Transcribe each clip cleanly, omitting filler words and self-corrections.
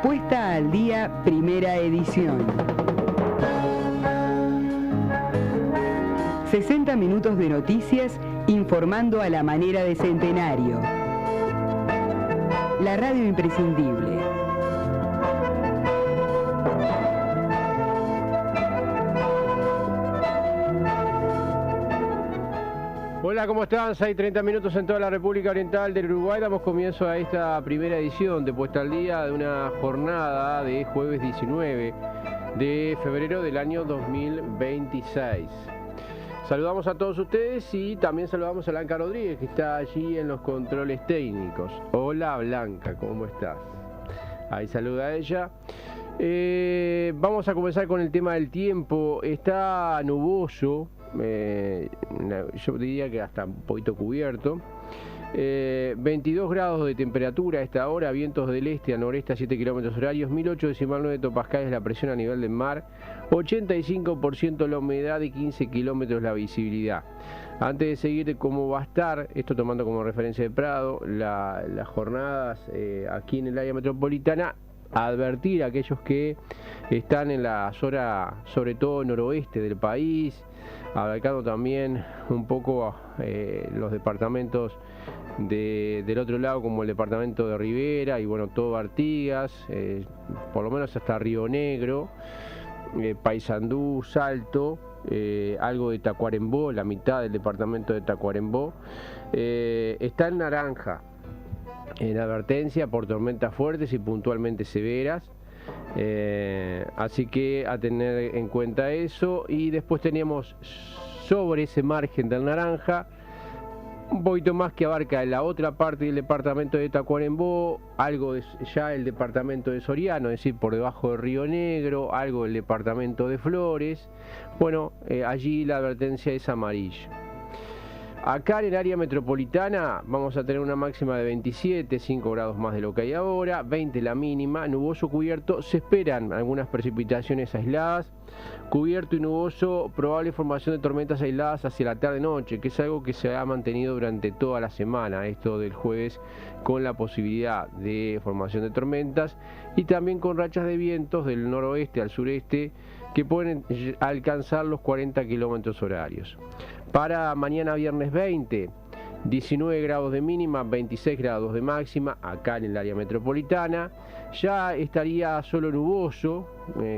Puesta al Día, primera edición. 60 minutos de noticias informando a la manera de Centenario. La radio imprescindible. Hola, ¿cómo están? Hay 30 minutos en toda la República Oriental del Uruguay. Damos comienzo a esta primera edición de Puesta al Día de una jornada de jueves 19 de febrero del año 2026. Saludamos a todos ustedes y también saludamos a Blanca Rodríguez, que está allí en los controles técnicos. Hola Blanca, ¿cómo estás? Ahí saluda a ella. Vamos a comenzar con el tema del tiempo. Está nuboso. Yo diría que hasta un poquito cubierto. 22 grados de temperatura a esta hora, vientos del este a noreste a 7 kilómetros horarios, 1008,9 hectopascales la presión a nivel del mar, 85% la humedad y 15 kilómetros la visibilidad. Antes de seguir de cómo va a estar, esto tomando como referencia de Prado, las jornadas aquí en el área metropolitana, advertir a aquellos que están en la zona, sobre todo noroeste del país, abarcando también un poco los departamentos del otro lado, como el departamento de Rivera y bueno, todo Artigas, por lo menos hasta Río Negro, Paysandú, Salto, algo de Tacuarembó, la mitad del departamento de Tacuarembó, está en naranja, en advertencia por tormentas fuertes y puntualmente severas. Así que a tener en cuenta eso. Y después teníamos sobre ese margen del naranja un poquito más que abarca la otra parte del departamento de Tacuarembó, algo de ya el departamento de Soriano, es decir, por debajo de Río Negro, algo del departamento de Flores. Bueno, allí la advertencia es amarilla. Acá en el área metropolitana vamos a tener una máxima de 27, 5 grados más de lo que hay ahora, 20 la mínima, nuboso cubierto, se esperan algunas precipitaciones aisladas, cubierto y nuboso, probable formación de tormentas aisladas hacia la tarde-noche, que es algo que se ha mantenido durante toda la semana, esto del jueves, con la posibilidad de formación de tormentas y también con rachas de vientos del noroeste al sureste que pueden alcanzar los 40 kilómetros horarios. Para mañana viernes 20, 19 grados de mínima, 26 grados de máxima, acá en el área metropolitana. Ya estaría solo nuboso,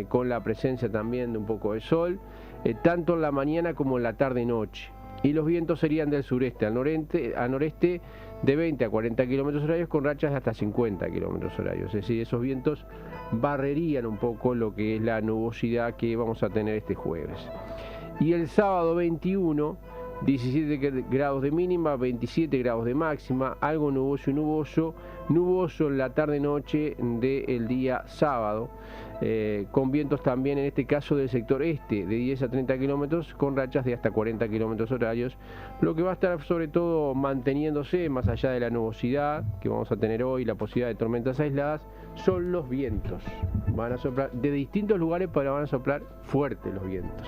con la presencia también de un poco de sol, tanto en la mañana como en la tarde-noche. Y los vientos serían del sureste al noreste de 20 a 40 kilómetros horarios con rachas de hasta 50 kilómetros horarios. Es decir, esos vientos barrerían un poco lo que es la nubosidad que vamos a tener este jueves. Y el sábado 21, 17 grados de mínima, 27 grados de máxima, algo nuboso y nuboso en la tarde-noche del día sábado, con vientos también en este caso del sector este de 10 a 30 kilómetros con rachas de hasta 40 kilómetros horarios, lo que va a estar sobre todo manteniéndose más allá de la nubosidad que vamos a tener hoy, la posibilidad de tormentas aisladas, son los vientos. Van a soplar de distintos lugares, pero van a soplar fuertes los vientos.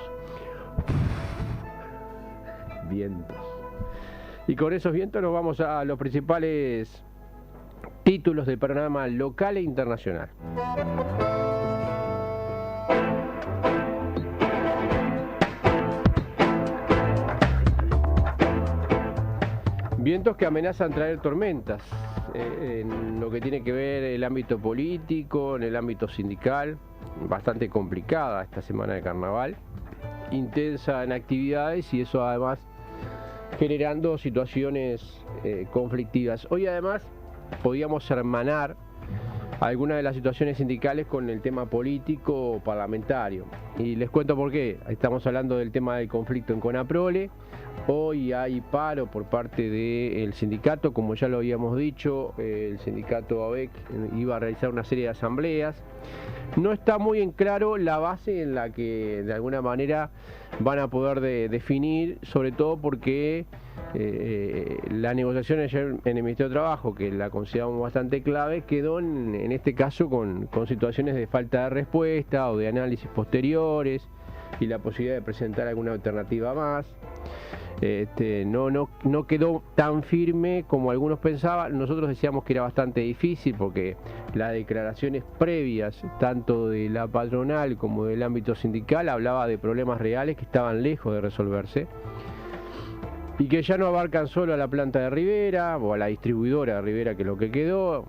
Y con esos vientos nos vamos a los principales títulos del panorama local e internacional. Vientos que amenazan traer tormentas en lo que tiene que ver el ámbito político, en el ámbito sindical, bastante complicada esta semana de carnaval, intensa en actividades y eso además generando situaciones conflictivas. Hoy además podíamos hermanar algunas de las situaciones sindicales con el tema político parlamentario y les cuento por qué. Estamos hablando del tema del conflicto en Conaprole. Hoy hay paro por parte del sindicato, como ya lo habíamos dicho, el sindicato ABEC iba a realizar una serie de asambleas. No está muy en claro la base en la que de alguna manera van a poder definir, sobre todo porque la negociación ayer en el Ministerio de Trabajo, que la consideramos bastante clave, quedó en este caso con situaciones de falta de respuesta o de análisis posteriores. y la posibilidad de presentar alguna alternativa más. No quedó tan firme como algunos pensaban. Nosotros decíamos que era bastante difícil porque las declaraciones previas, tanto de la patronal como del ámbito sindical, hablaba de problemas reales que estaban lejos de resolverse y que ya no abarcan solo a la planta de Rivera o a la distribuidora de Rivera, que es lo que quedó,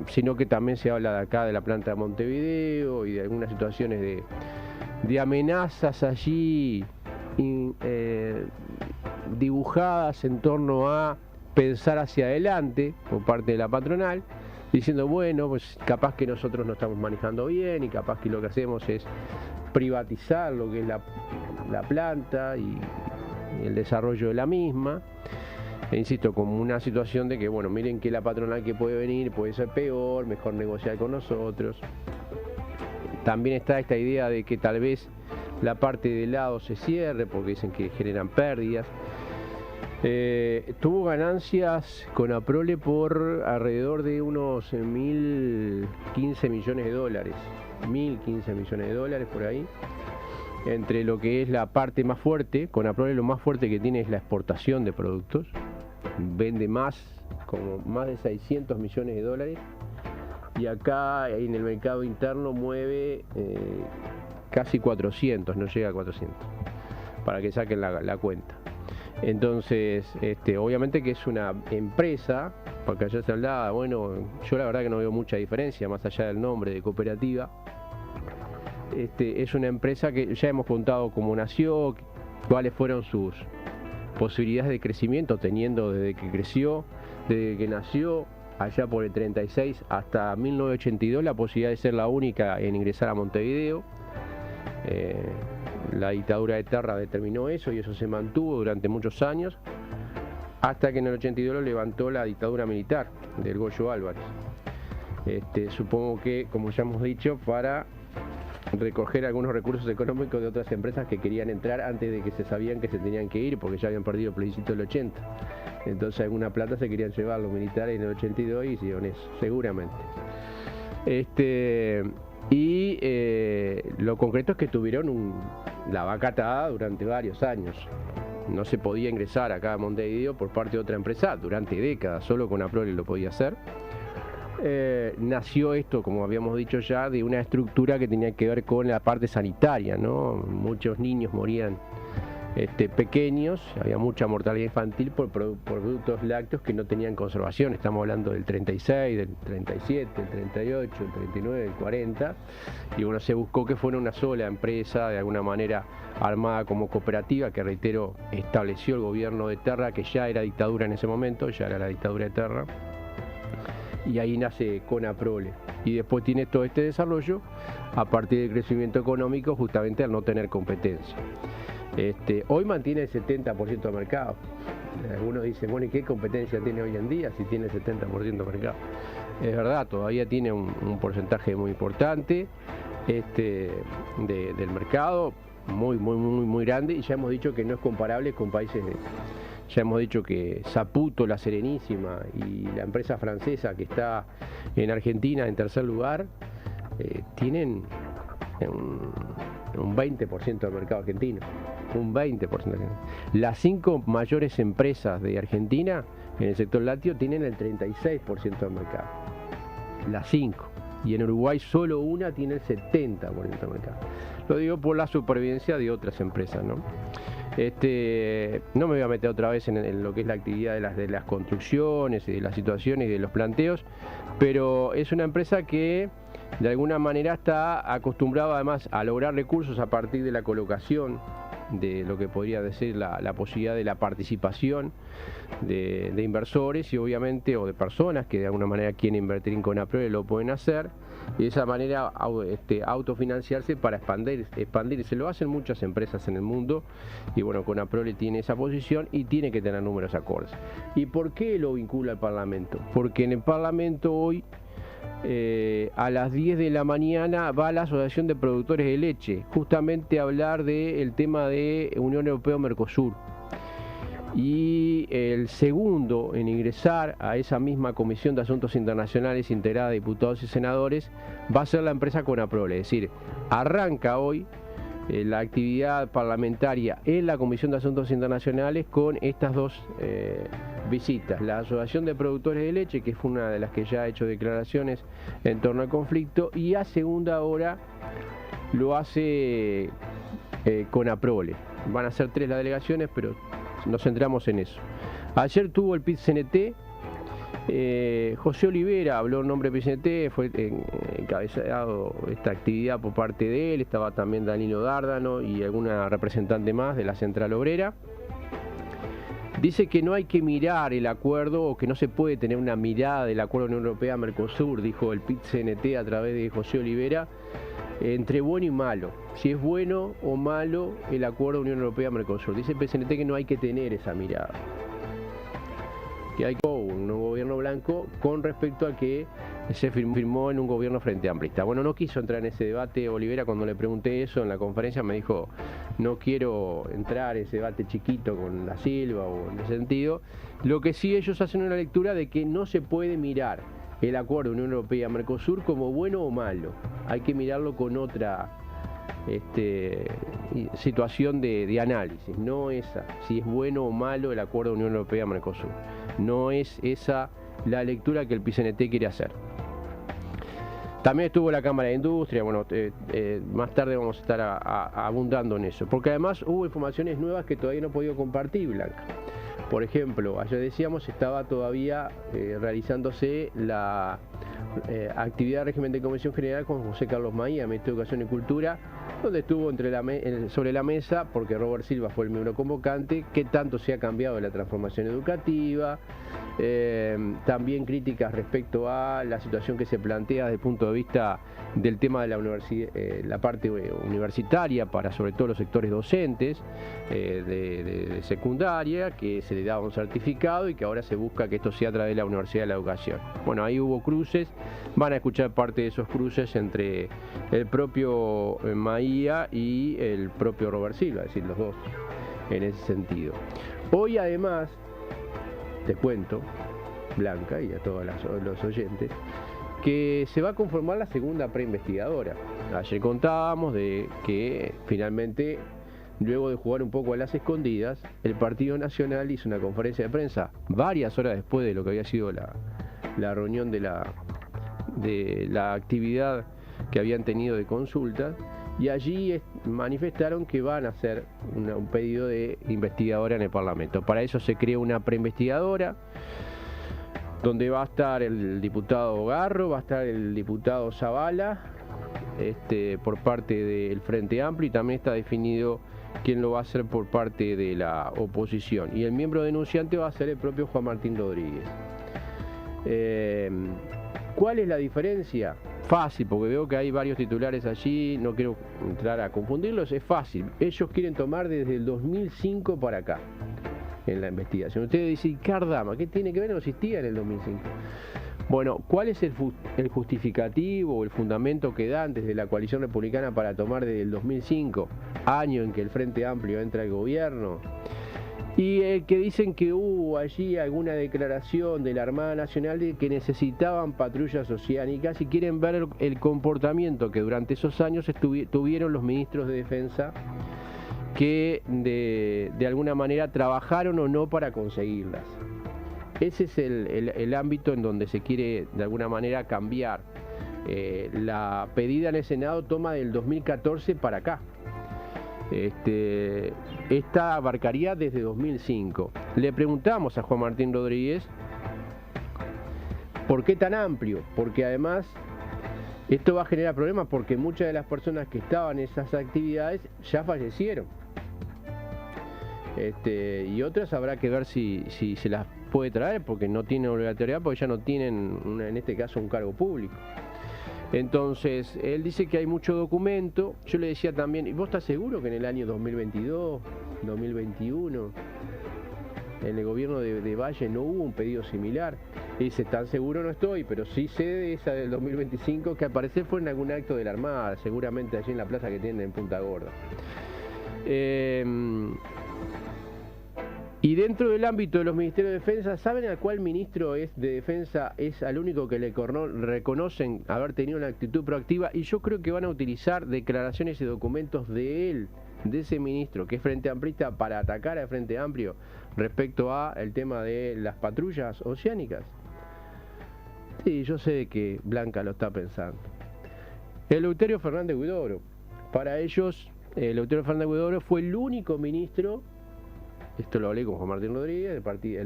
sino que también se habla de acá de la planta de Montevideo y de algunas situaciones de amenazas allí dibujadas en torno a pensar hacia adelante por parte de la patronal, diciendo, bueno, pues capaz que nosotros no estamos manejando bien y capaz que lo que hacemos es privatizar lo que es la planta y el desarrollo de la misma. E insisto, como una situación de que, bueno, miren que la patronal que puede venir puede ser peor, mejor negociar con nosotros. También está esta idea de que tal vez la parte de helado se cierre porque dicen que generan pérdidas. Tuvo ganancias con Aprole por alrededor de unos 1.015 millones de dólares. 1.015 millones de dólares por ahí. Entre lo que es la parte más fuerte, con Aprole lo más fuerte que tiene es la exportación de productos. Vende como más de 600 millones de dólares. Y acá en el mercado interno mueve casi 400, no llega a 400, para que saquen la cuenta. Entonces, obviamente que es una empresa, porque ayer se hablaba, bueno, yo la verdad que no veo mucha diferencia, más allá del nombre de cooperativa. Es una empresa que ya hemos contado cómo nació, cuáles fueron sus posibilidades de crecimiento, teniendo desde que creció, desde que nació, allá por el 36 hasta 1982, la posibilidad de ser la única en ingresar a Montevideo. La dictadura de Terra determinó eso y eso se mantuvo durante muchos años, hasta que en el 82 lo levantó la dictadura militar del Goyo Álvarez. Supongo que, como ya hemos dicho, para recoger algunos recursos económicos de otras empresas que querían entrar antes de que se sabían que se tenían que ir, porque ya habían perdido el plebiscito del 80. Entonces alguna plata se querían llevar los militares en el 82 y hicieron eso, seguramente. Lo concreto es que tuvieron la vaca atada durante varios años. No se podía ingresar acá a Montevideo por parte de otra empresa durante décadas, solo con Aprole lo podía hacer. Nació esto, como habíamos dicho ya, de una estructura que tenía que ver con la parte sanitaria, ¿no? Muchos niños morían pequeños, había mucha mortalidad infantil por productos lácteos que no tenían conservación. Estamos hablando del 36, del 37, del 38, del 39, del 40, y bueno, se buscó que fuera una sola empresa, de alguna manera armada como cooperativa, que reitero, estableció el gobierno de Terra, que ya era dictadura en ese momento, ya era la dictadura de Terra, y ahí nace Conaprole, y después tiene todo este desarrollo a partir del crecimiento económico, justamente al no tener competencia. Hoy mantiene el 70% de mercado. Algunos dicen, bueno, ¿y qué competencia tiene hoy en día si tiene el 70% de mercado? Es verdad, todavía tiene un porcentaje muy importante del mercado, muy grande, y ya hemos dicho que no es comparable con países ya hemos dicho que Saputo, La Serenísima y la empresa francesa que está en Argentina en tercer lugar, tienen un 20% del mercado argentino. Un 20%. Las 5 mayores empresas de Argentina en el sector lácteo tienen el 36% del mercado. Las 5. Y en Uruguay solo una tiene el 70% del mercado. Lo digo por la supervivencia de otras empresas, ¿no? No me voy a meter otra vez en lo que es la actividad de las construcciones y de las situaciones y de los planteos, pero es una empresa que de alguna manera está acostumbrada además a lograr recursos a partir de la colocación de lo que podría decir la posibilidad de la participación de inversores y obviamente o de personas que de alguna manera quieren invertir en Conaprole, lo pueden hacer y de esa manera autofinanciarse para expandirse. Lo hacen muchas empresas en el mundo y bueno, Conaprole tiene esa posición y tiene que tener números acordes. ¿Y por qué lo vincula al Parlamento? Porque en el Parlamento hoy a las 10 de la mañana va la Asociación de Productores de Leche justamente a hablar del tema de Unión Europea-Mercosur, y el segundo en ingresar a esa misma Comisión de Asuntos Internacionales integrada de diputados y senadores va a ser la empresa Conaprole. Es decir, arranca hoy la actividad parlamentaria en la Comisión de Asuntos Internacionales con estas dos visitas. La Asociación de Productores de Leche, que fue una de las que ya ha hecho declaraciones en torno al conflicto, y a segunda hora lo hace con APROLE. Van a ser 3 las delegaciones, pero nos centramos en eso. Ayer tuvo el PIT-CNT, José Olivera habló en nombre del PIT-CNT, fue encabezado esta actividad por parte de él, estaba también Danilo Dárdano y alguna representante más de la Central Obrera. Dice que no hay que mirar el acuerdo, o que no se puede tener una mirada del acuerdo Unión Europea-Mercosur, dijo el PIT-CNT a través de José Olivera, entre bueno y malo. Si es bueno o malo el acuerdo Unión Europea-Mercosur. Dice el PIT-CNT que no hay que tener esa mirada, que hay un nuevo gobierno blanco con respecto al que se firmó en un gobierno frente amplista. Bueno, no quiso entrar en ese debate Olivera. Cuando le pregunté eso en la conferencia me dijo: no quiero entrar en ese debate chiquito con Da Silva o en ese sentido. Lo que sí, ellos hacen una lectura de que no se puede mirar el acuerdo Unión Europea-Mercosur como bueno o malo. Hay que mirarlo con otra situación de análisis, no esa, si es bueno o malo el acuerdo Unión Europea-Mercosur. No es esa la lectura que el PIT-CNT quiere hacer. También estuvo la Cámara de Industria. Bueno, más tarde vamos a estar abundando en eso, porque además hubo informaciones nuevas que todavía no he podido compartir, Blanca. Por ejemplo, ayer decíamos, estaba todavía realizándose la actividad de régimen de Convención General con José Carlos Maía, Ministro de Educación y Cultura, donde estuvo sobre la mesa, porque Robert Silva fue el miembro convocante, qué tanto se ha cambiado la transformación educativa, también críticas respecto a la situación que se plantea desde el punto de vista del tema de la parte universitaria para sobre todo los sectores docentes de secundaria, que se le daba un certificado y que ahora se busca que esto sea a través de la Universidad de la Educación. Bueno, ahí hubo cruces, van a escuchar parte de esos cruces entre el propio Maía y el propio Robert Silva, es decir, los dos en ese sentido. Hoy además, te cuento, Blanca, y a todos los oyentes, que se va a conformar la segunda preinvestigadora. Ayer contábamos de que finalmente, luego de jugar un poco a las escondidas, el Partido Nacional hizo una conferencia de prensa varias horas después de lo que había sido la reunión de la actividad que habían tenido de consulta, y allí manifestaron que van a hacer un pedido de investigadora en el Parlamento. Para eso se creó una preinvestigadora, donde va a estar el diputado Garro, va a estar el diputado Zavala, por parte del Frente Amplio, y también está definido quién lo va a hacer por parte de la oposición. Y el miembro denunciante va a ser el propio Juan Martín Rodríguez. ¿Cuál es la diferencia? Fácil, porque veo que hay varios titulares allí, no quiero entrar a confundirlos, es fácil. Ellos quieren tomar desde el 2005 para acá en la investigación. Ustedes dicen, Cardama, ¿qué tiene que ver? No existía en el 2005. Bueno, ¿cuál es el justificativo o el fundamento que dan desde la coalición republicana para tomar desde el 2005, año en que el Frente Amplio entra al gobierno? Y que dicen que hubo allí alguna declaración de la Armada Nacional de que necesitaban patrullas oceánicas, y quieren ver el comportamiento que durante esos años tuvieron los ministros de Defensa, que de alguna manera trabajaron o no para conseguirlas. Ese es el ámbito en donde se quiere de alguna manera cambiar. La pedida en el Senado toma del 2014 para acá. Esta abarcaría desde 2005. Le preguntamos a Juan Martín Rodríguez ¿por qué tan amplio? Porque además esto va a generar problemas, porque muchas de las personas que estaban en esas actividades ya fallecieron. Y otras habrá que ver si se las puede traer, porque no tienen obligatoriedad, porque ya no tienen, en este caso, un cargo público. Entonces, él dice que hay mucho documento. Yo le decía también, ¿y vos estás seguro que en el año 2022, 2021, en el gobierno de Valle no hubo un pedido similar? Y dice, tan seguro no estoy, pero sí sé de esa del 2025, que al parecer fue en algún acto de la Armada, seguramente allí en la plaza que tienen en Punta Gorda. Y dentro del ámbito de los ministerios de defensa, ¿saben a cuál ministro de defensa es al único que le reconocen haber tenido una actitud proactiva? Y yo creo que van a utilizar declaraciones y documentos de él, de ese ministro, que es Frente Amplista, para atacar al Frente Amplio respecto a el tema de las patrullas oceánicas. Sí, yo sé que Blanca lo está pensando. Eleuterio Fernández Huidobro. Para ellos, Eleuterio Fernández Huidobro fue el único ministro, esto lo hablé con Juan Martín Rodríguez,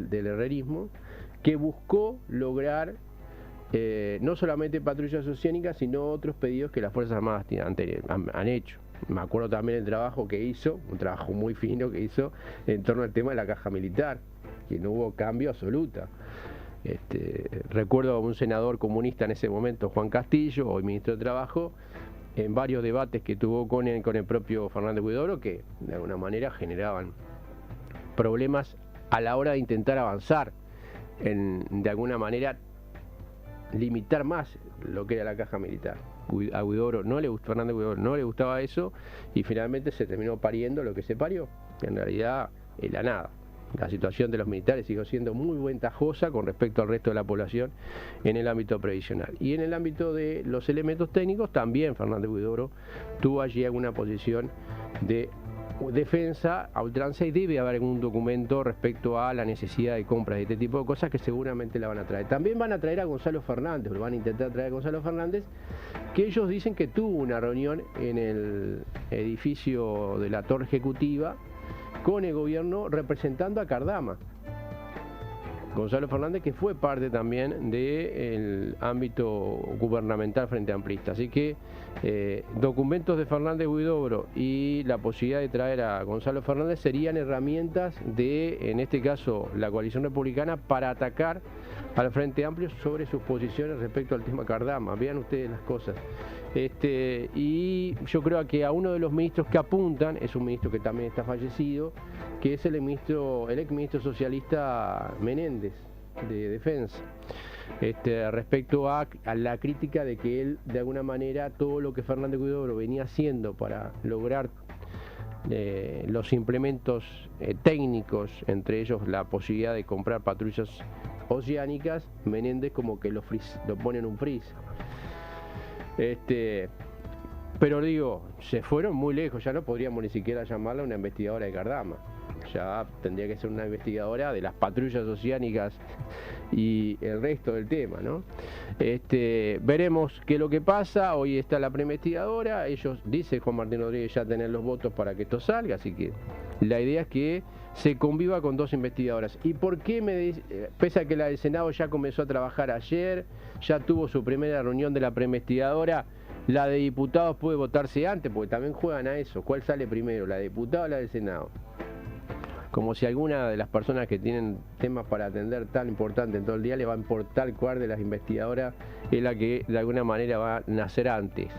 del herrerismo, que buscó lograr no solamente patrullas oceánicas, sino otros pedidos que las Fuerzas Armadas han hecho. Me acuerdo también el trabajo que hizo, un trabajo muy fino que hizo en torno al tema de la caja militar, que no hubo cambio absoluto. Recuerdo a un senador comunista en ese momento, Juan Castillo, hoy ministro de Trabajo, en varios debates que tuvo con el propio Fernández Huidobro, que de alguna manera generaban problemas a la hora de intentar avanzar, de alguna manera limitar más lo que era la caja militar. A Huidobro Fernández Huidobro no le gustaba eso, y finalmente se terminó pariendo lo que se parió, que en realidad es la nada. La situación de los militares siguió siendo muy ventajosa con respecto al resto de la población en el ámbito previsional. Y en el ámbito de los elementos técnicos, también Fernández Huidobro tuvo allí alguna posición de defensa a ultranza, y debe haber algún documento respecto a la necesidad de compras de este tipo de cosas que seguramente la van a traer. También van a traer a Gonzalo Fernández, lo van a intentar traer a Gonzalo Fernández, que ellos dicen que tuvo una reunión en el edificio de la Torre Ejecutiva con el gobierno representando a Cardama. Gonzalo Fernández, que fue parte también del ámbito gubernamental Frente Amplista. Así que documentos de Fernández Huidobro y la posibilidad de traer a Gonzalo Fernández serían herramientas de, en este caso, la coalición republicana para atacar al Frente Amplio sobre sus posiciones respecto al tema Cardama. Vean ustedes las cosas. Y yo creo que a uno de los ministros que apuntan es un ministro que también está fallecido, que es el ex ministro socialista Menéndez, de Defensa, respecto a la crítica de que él, de alguna manera, todo lo que Fernández Huidobro venía haciendo para lograr los implementos técnicos, entre ellos la posibilidad de comprar patrullas oceánicas, Menéndez como que lo pone en un freeze. Pero digo, se fueron muy lejos, ya no podríamos ni siquiera llamarla una investigadora de Cardama, ya tendría que ser una investigadora de las patrullas oceánicas y el resto del tema, ¿no? Veremos qué es lo que pasa. Hoy está la preinvestigadora, ellos, dice Juan Martín Rodríguez, ya tener los votos para que esto salga, así que la idea es que se conviva con dos investigadoras. ¿Y por qué pese a que la del Senado ya comenzó a trabajar ayer, ya tuvo su primera reunión de la preinvestigadora, la de diputados puede votarse antes? Porque también juegan a eso. ¿Cuál sale primero, la de diputados o la del Senado? Como si alguna de las personas que tienen temas para atender tan importante en todo el día le va a importar cuál de las investigadoras es la que de alguna manera va a nacer antes.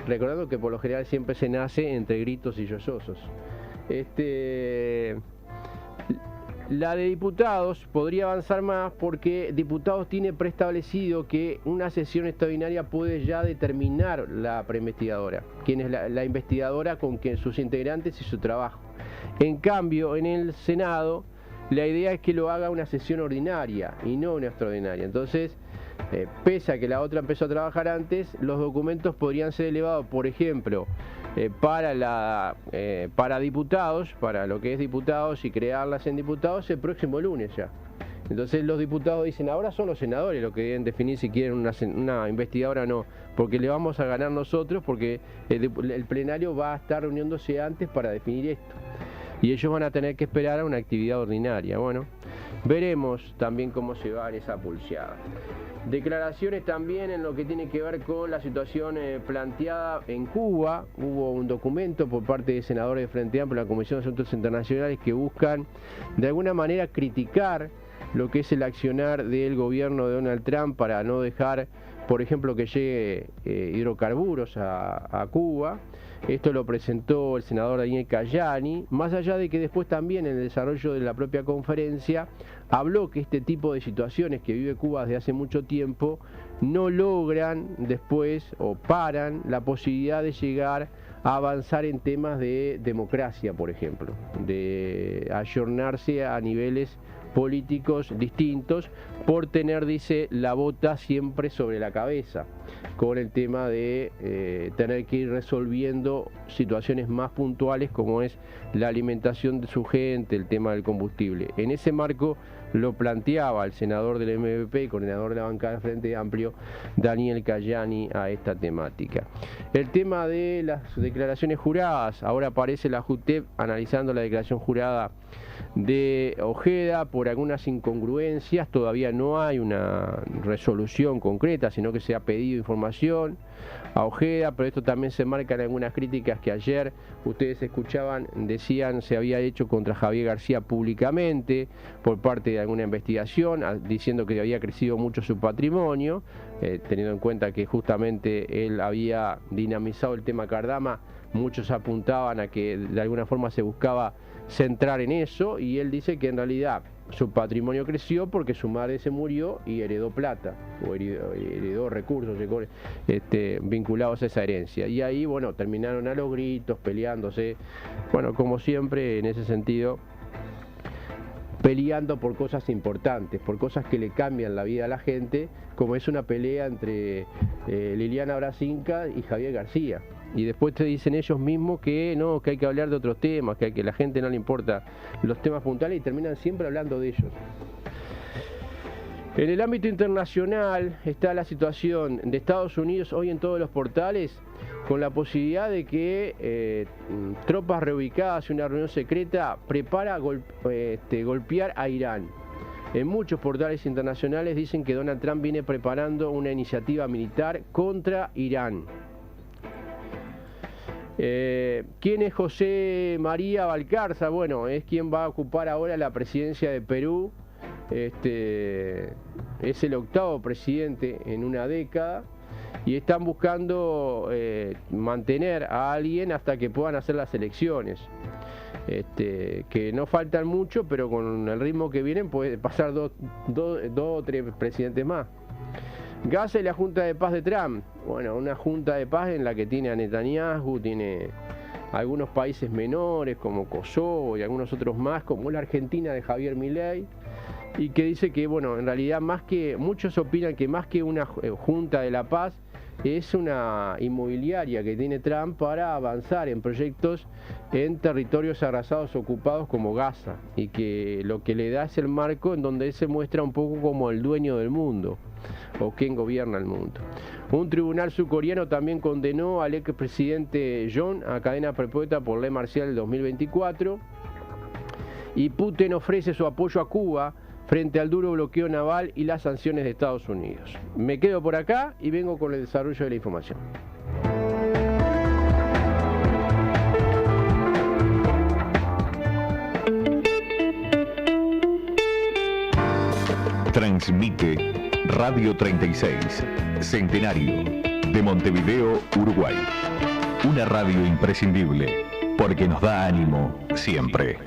Recordando que por lo general siempre se nace entre gritos y sollozos. La de diputados podría avanzar más porque diputados tiene preestablecido que una sesión extraordinaria puede ya determinar la preinvestigadora, quién es la investigadora con sus integrantes y su trabajo. En cambio, en el Senado, la idea es que lo haga una sesión ordinaria y no una extraordinaria. Entonces, pese a que la otra empezó a trabajar antes, los documentos podrían ser elevados, por ejemplo, para diputados, para lo que es diputados y crearlas en diputados el próximo lunes ya. Entonces los diputados dicen, ahora son los senadores los que deben definir si quieren una investigadora o no, porque le vamos a ganar nosotros, porque el plenario va a estar reuniéndose antes para definir esto. Y ellos van a tener que esperar a una actividad ordinaria. Bueno, veremos también cómo se va en esa pulseada. Declaraciones también en lo que tiene que ver con la situación planteada en Cuba. Hubo un documento por parte de senadores de Frente Amplio, la Comisión de Asuntos Internacionales, que buscan de alguna manera criticar lo que es el accionar del gobierno de Donald Trump para no dejar, por ejemplo, que llegue hidrocarburos a Cuba. Esto lo presentó el senador Daniel Cayani, más allá de que después también en el desarrollo de la propia conferencia habló que este tipo de situaciones que vive Cuba desde hace mucho tiempo no logran después o paran la posibilidad de llegar avanzar en temas de democracia, por ejemplo, de ayornarse a niveles políticos distintos por tener, dice, la bota siempre sobre la cabeza, con el tema de tener que ir resolviendo situaciones más puntuales como es la alimentación de su gente, el tema del combustible. En ese marco lo planteaba el senador del MVP y coordinador de la bancada del Frente Amplio, Daniel Cayani, a esta temática. El tema de las declaraciones juradas, ahora aparece la JUTEP analizando la declaración jurada de Ojeda por algunas incongruencias. Todavía no hay una resolución concreta, sino que se ha pedido información a Ojeda, pero esto también se marca en algunas críticas que ayer ustedes escuchaban, decían se había hecho contra Javier García públicamente por parte de alguna investigación, diciendo que había crecido mucho su patrimonio, teniendo en cuenta que justamente él había dinamizado el tema Cardama. Muchos apuntaban a que de alguna forma se buscaba centrar en eso, y él dice que en realidad su patrimonio creció porque su madre se murió y heredó plata, o heredó recursos vinculados a esa herencia. Y ahí, bueno, terminaron a los gritos, peleándose, bueno, como siempre en ese sentido, peleando por cosas importantes, por cosas que le cambian la vida a la gente, como es una pelea entre Liliana Brasinca y Javier García. Y después te dicen ellos mismos que no, que hay que hablar de otros temas, que a la gente no le importa los temas puntuales, y terminan siempre hablando de ellos. En el ámbito internacional está la situación de Estados Unidos hoy en todos los portales, con la posibilidad de que tropas reubicadas y una reunión secreta prepara golpear a Irán. En muchos portales internacionales dicen que Donald Trump viene preparando una iniciativa militar contra Irán. ¿Quién es José María Valcarza? Bueno, es quien va a ocupar ahora la presidencia de Perú. Es el 8º presidente en una década, y están buscando mantener a alguien hasta que puedan hacer las elecciones, que no faltan mucho, pero con el ritmo que vienen puede pasar dos o tres presidentes más. Gaza y la Junta de Paz de Trump. Bueno, una Junta de Paz en la que tiene a Netanyahu, tiene algunos países menores como Kosovo y algunos otros más, como la Argentina de Javier Milei, y que dice que, bueno, en realidad muchos opinan que más que una Junta de la Paz, es una inmobiliaria que tiene Trump para avanzar en proyectos en territorios arrasados ocupados como Gaza, y que lo que le da es el marco en donde él se muestra un poco como el dueño del mundo, o quien gobierna el mundo. Un tribunal surcoreano también condenó al expresidente Yoon a cadena perpetua por ley marcial del 2024, y Putin ofrece su apoyo a Cuba frente al duro bloqueo naval y las sanciones de Estados Unidos. Me quedo por acá y vengo con el desarrollo de la información. Transmite Radio 36, Centenario, de Montevideo, Uruguay. Una radio imprescindible, porque nos da ánimo siempre.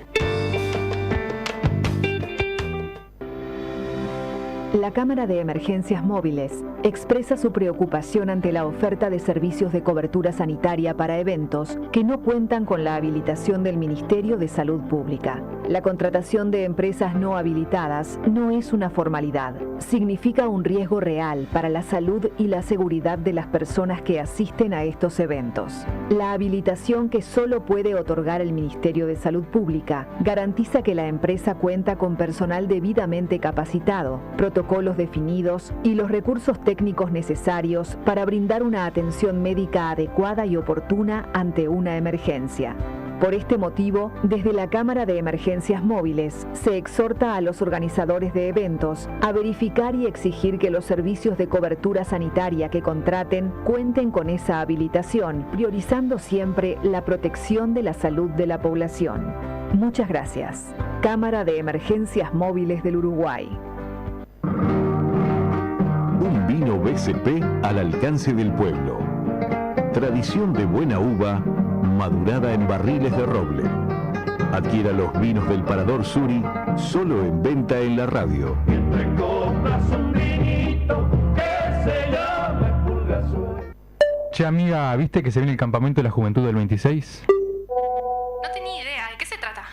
La Cámara de Emergencias Móviles expresa su preocupación ante la oferta de servicios de cobertura sanitaria para eventos que no cuentan con la habilitación del Ministerio de Salud Pública. La contratación de empresas no habilitadas no es una formalidad. Significa un riesgo real para la salud y la seguridad de las personas que asisten a estos eventos. La habilitación que solo puede otorgar el Ministerio de Salud Pública garantiza que la empresa cuenta con personal debidamente capacitado, protocolos definidos y los recursos técnicos necesarios para brindar una atención médica adecuada y oportuna ante una emergencia. Por este motivo, desde la Cámara de Emergencias Móviles se exhorta a los organizadores de eventos a verificar y exigir que los servicios de cobertura sanitaria que contraten cuenten con esa habilitación, priorizando siempre la protección de la salud de la población. Muchas gracias. Cámara de Emergencias Móviles del Uruguay. Un vino BCP al alcance del pueblo. Tradición de buena uva, madurada en barriles de roble. Adquiera los vinos del Parador Suri, solo en venta en la radio. Siempre compras un vinito que se llama Pulgasur. Che, amiga, ¿viste que se viene el campamento de la juventud del 26? No tenía idea. ¿De qué se trata?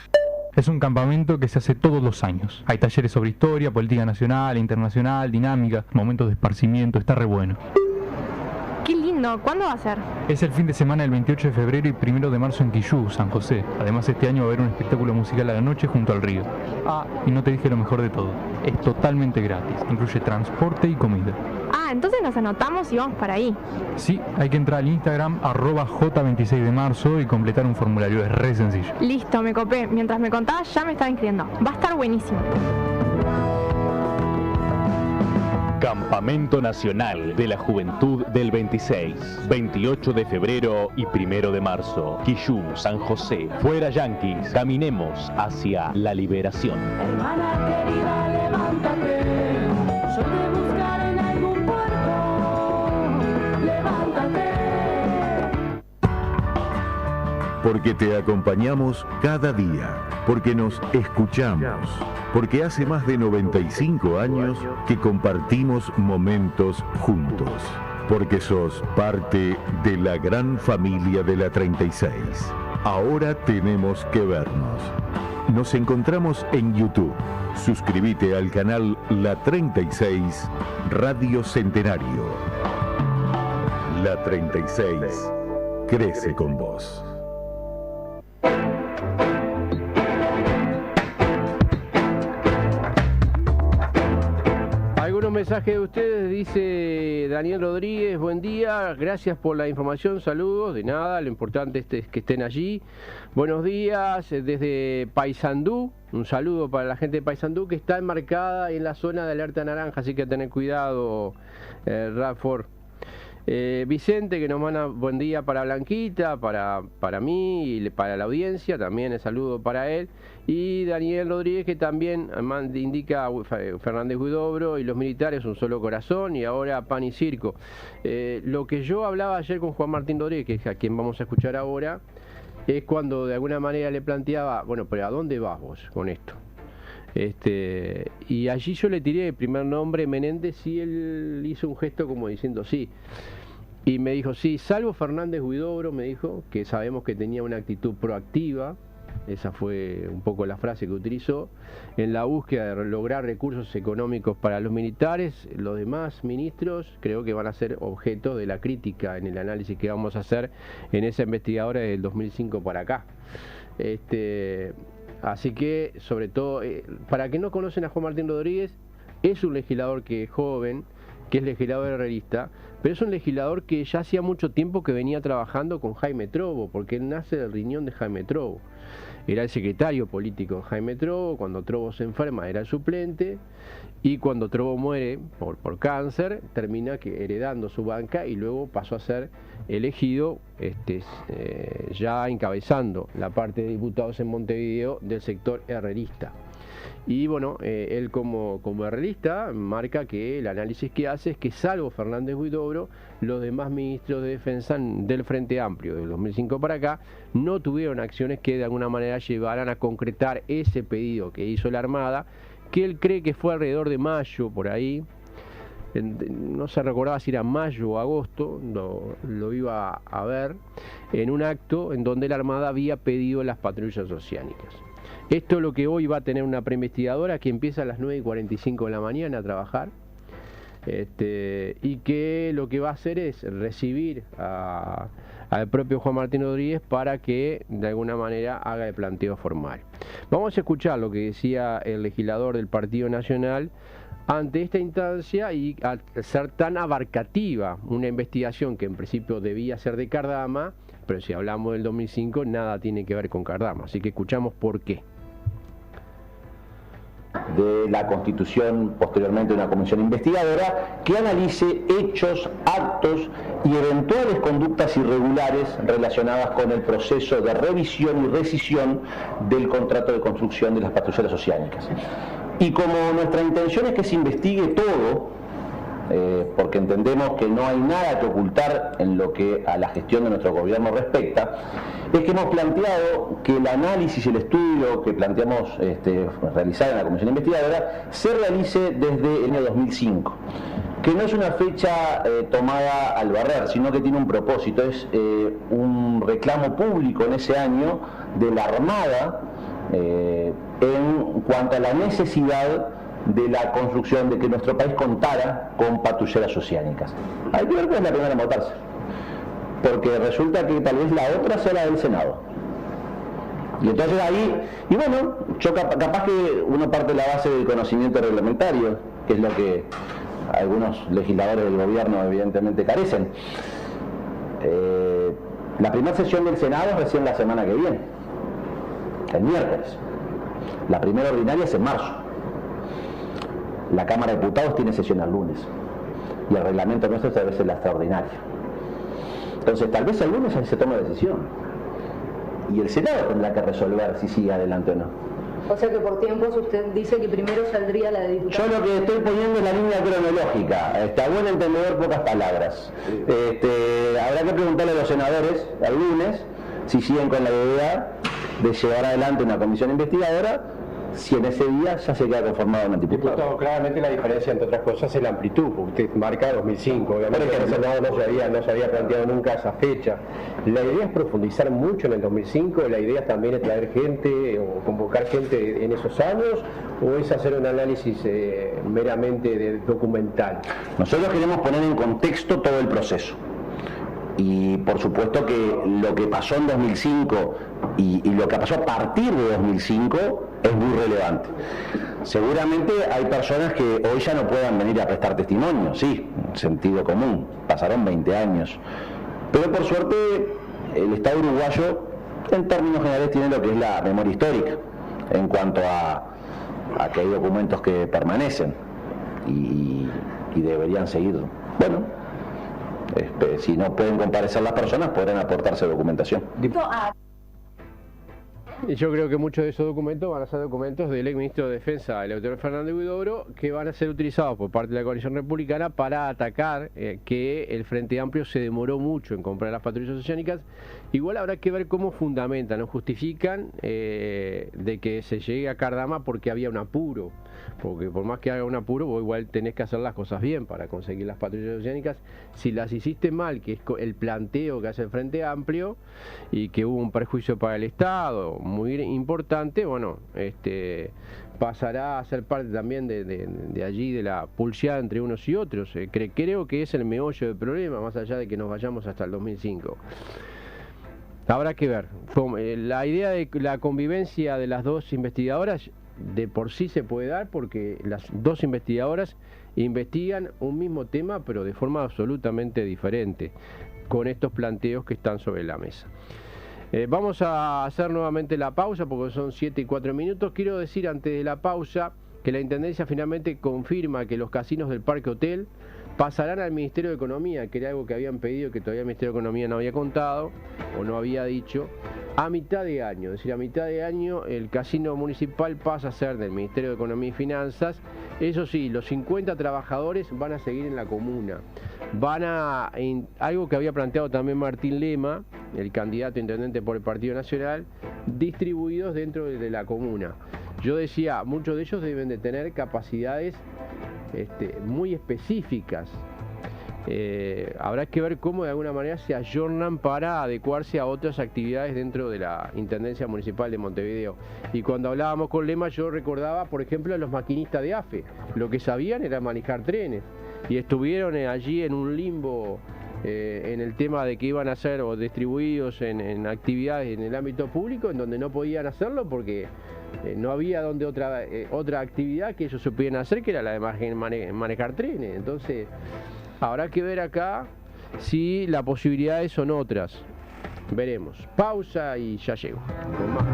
Es un campamento que se hace todos los años. Hay talleres sobre historia, política nacional, internacional, dinámica, momentos de esparcimiento, está re bueno. Qué lindo. ¿Cuándo va a ser? Es el fin de semana del 28 de febrero y 1 de marzo en Quillú, San José. Además, este año va a haber un espectáculo musical a la noche junto al río. Ah, y no te dije lo mejor de todo. Es totalmente gratis. Incluye transporte y comida. Ah, entonces nos anotamos y vamos para ahí. Sí, hay que entrar al Instagram @J26 de marzo y completar un formulario. Es re sencillo. Listo, me copé. Mientras me contabas ya me estaba inscribiendo. Va a estar buenísimo. Campamento Nacional de la Juventud del 26, 28 de febrero y 1 de marzo. Quillú, San José. Fuera yanquis, caminemos hacia la liberación. Hermana querida, levántate. Yo te buscaré en algún puerto. Levántate. Porque te acompañamos cada día, porque nos escuchamos, porque hace más de 95 años que compartimos momentos juntos, porque sos parte de la gran familia de la 36. Ahora tenemos que vernos. Nos encontramos en YouTube. Suscríbete al canal La 36 Radio Centenario. La 36 crece con vos. Algunos mensajes de ustedes, dice Daniel Rodríguez, buen día, gracias por la información, saludos, de nada, lo importante es que estén allí. Buenos días desde Paysandú, un saludo para la gente de Paysandú que está enmarcada en la zona de alerta naranja, así que tener cuidado, Radford. Vicente, que nos manda buen día para Blanquita, para mí y para la audiencia, también el saludo para él. Y Daniel Rodríguez, que también indica Fernández Huidobro y los militares un solo corazón, y ahora pan y circo. Lo que yo hablaba ayer con Juan Martín Rodríguez, que es a quien vamos a escuchar ahora, es cuando de alguna manera le planteaba, bueno, pero ¿a dónde vas vos con esto? Y allí yo le tiré el primer nombre, Menéndez, y él hizo un gesto como diciendo sí. Y me dijo, sí, salvo Fernández Huidobro, me dijo, que sabemos que tenía una actitud proactiva, esa fue un poco la frase que utilizó, en la búsqueda de lograr recursos económicos para los militares. Los demás ministros creo que van a ser objeto de la crítica en el análisis que vamos a hacer en esa investigadora del 2005 para acá. Así que, sobre todo, para que no conocen a Juan Martín Rodríguez, es un legislador que es joven, que es legislador herrerista, pero es un legislador que ya hacía mucho tiempo que venía trabajando con Jaime Trobo, porque él nace del riñón de Jaime Trobo. Era el secretario político de Jaime Trobo, cuando Trobo se enferma era el suplente, y cuando Trobo muere por cáncer, termina heredando su banca y luego pasó a ser elegido, ya encabezando la parte de diputados en Montevideo del sector herrerista. Y bueno, él como herrerista marca que el análisis que hace es que salvo Fernández Huidobro, los demás ministros de defensa del Frente Amplio del 2005 para acá no tuvieron acciones que de alguna manera llevaran a concretar ese pedido que hizo la Armada, que él cree que fue alrededor de mayo, por ahí, no se recordaba si era mayo o agosto, lo iba a ver, en un acto en donde la Armada había pedido las patrullas oceánicas. Esto es lo que hoy va a tener una preinvestigadora que empieza a las 9:45 de la mañana a trabajar, y que lo que va a hacer es recibir al propio Juan Martín Rodríguez para que de alguna manera haga el planteo formal. Vamos a escuchar lo que decía el legislador del Partido Nacional ante esta instancia y al ser tan abarcativa una investigación que en principio debía ser de Cardama, pero si hablamos del 2005 nada tiene que ver con Cardama, así que escuchamos por qué. De la constitución posteriormente de una comisión investigadora que analice hechos, actos y eventuales conductas irregulares relacionadas con el proceso de revisión y rescisión del contrato de construcción de las patrulleras oceánicas. Y como nuestra intención es que se investigue todo, porque entendemos que no hay nada que ocultar en lo que a la gestión de nuestro gobierno respecta, es que hemos planteado que el análisis y el estudio que planteamos realizar en la comisión investigadora se realice desde el año 2005, que no es una fecha tomada al barrer, sino que tiene un propósito, es un reclamo público en ese año de la Armada en cuanto a la necesidad de la construcción, de que nuestro país contara con patrulleras oceánicas. Hay que ver cuál es la primera en votarse, porque resulta que tal vez la otra sea la del Senado. Y entonces ahí, y bueno, yo capaz que uno parte de la base del conocimiento reglamentario, que es lo que algunos legisladores del gobierno evidentemente carecen. La primera sesión del Senado es recién la semana que viene, el miércoles. La primera ordinaria es en marzo. La Cámara de Diputados tiene sesión el lunes. Y el reglamento nuestro debe ser la extraordinaria. Entonces tal vez el lunes ahí se toma decisión. Y el Senado tendrá que resolver si sigue adelante o no. O sea que por tiempos usted dice que primero saldría la de diputados. Yo lo que estoy poniendo es la línea cronológica. A buen entendedor, pocas palabras. Habrá que preguntarle a los senadores el lunes si siguen con la idea de llevar adelante una comisión investigadora, si en ese día ya se queda conformado un antiputado. Diputado, claramente la diferencia, entre otras cosas, es la amplitud, porque usted marca 2005, obviamente en el Senado no se había planteado nunca esa fecha. La idea es profundizar mucho en el 2005, la idea también es traer gente o convocar gente en esos años, o es hacer un análisis meramente documental. Nosotros queremos poner en contexto todo el proceso. Y por supuesto que lo que pasó en 2005 y lo que pasó a partir de 2005 es muy relevante. Seguramente hay personas que hoy ya no puedan venir a prestar testimonio, sí, sentido común, pasaron 20 años. Pero por suerte el Estado uruguayo en términos generales tiene lo que es la memoria histórica en cuanto a que hay documentos que permanecen y deberían seguir. Bueno, si no pueden comparecer las personas, podrán aportarse documentación. Y yo creo que muchos de esos documentos van a ser documentos del ex ministro de Defensa, el doctor Fernández Huidobro, que van a ser utilizados por parte de la coalición republicana para atacar que el Frente Amplio se demoró mucho en comprar las patrullas oceánicas. Igual habrá que ver cómo fundamentan o justifican de que se llegue a Cardama porque había un apuro. Porque por más que haga un apuro, vos igual tenés que hacer las cosas bien para conseguir las patrullas oceánicas. Si las hiciste mal, que es el planteo que hace el Frente Amplio, y que hubo un perjuicio para el Estado muy importante, bueno, pasará a ser parte también de allí, de la pulseada entre unos y otros. Creo que es el meollo del problema, más allá de que nos vayamos hasta el 2005. Habrá que ver. La idea de la convivencia de las dos investigadoras de por sí se puede dar porque las dos investigadoras investigan un mismo tema pero de forma absolutamente diferente con estos planteos que están sobre la mesa. Vamos a hacer nuevamente la pausa porque son 7:04. Quiero decir antes de la pausa que la Intendencia finalmente confirma que los casinos del Parque Hotel pasarán al Ministerio de Economía, que era algo que habían pedido, que todavía el Ministerio de Economía no había contado o no había dicho, a mitad de año. Es decir, a mitad de año el casino municipal pasa a ser del Ministerio de Economía y Finanzas. Eso sí, los 50 trabajadores van a seguir en la comuna. Algo que había planteado también Martín Lema, el candidato a intendente por el Partido Nacional, distribuidos dentro de la comuna. Yo decía, muchos de ellos deben de tener capacidades muy específicas. Habrá que ver cómo de alguna manera se ayornan para adecuarse a otras actividades dentro de la Intendencia Municipal de Montevideo. Y cuando hablábamos con Lema yo recordaba, por ejemplo, a los maquinistas de AFE. Lo que sabían era manejar trenes y estuvieron allí en un limbo en el tema de que iban a ser o distribuidos en actividades en el ámbito público en donde no podían hacerlo porque no había donde otra actividad que ellos supieran hacer, que era la de manejar trenes. Entonces habrá que ver acá si las posibilidades son otras. Veremos. Pausa y ya llego con más.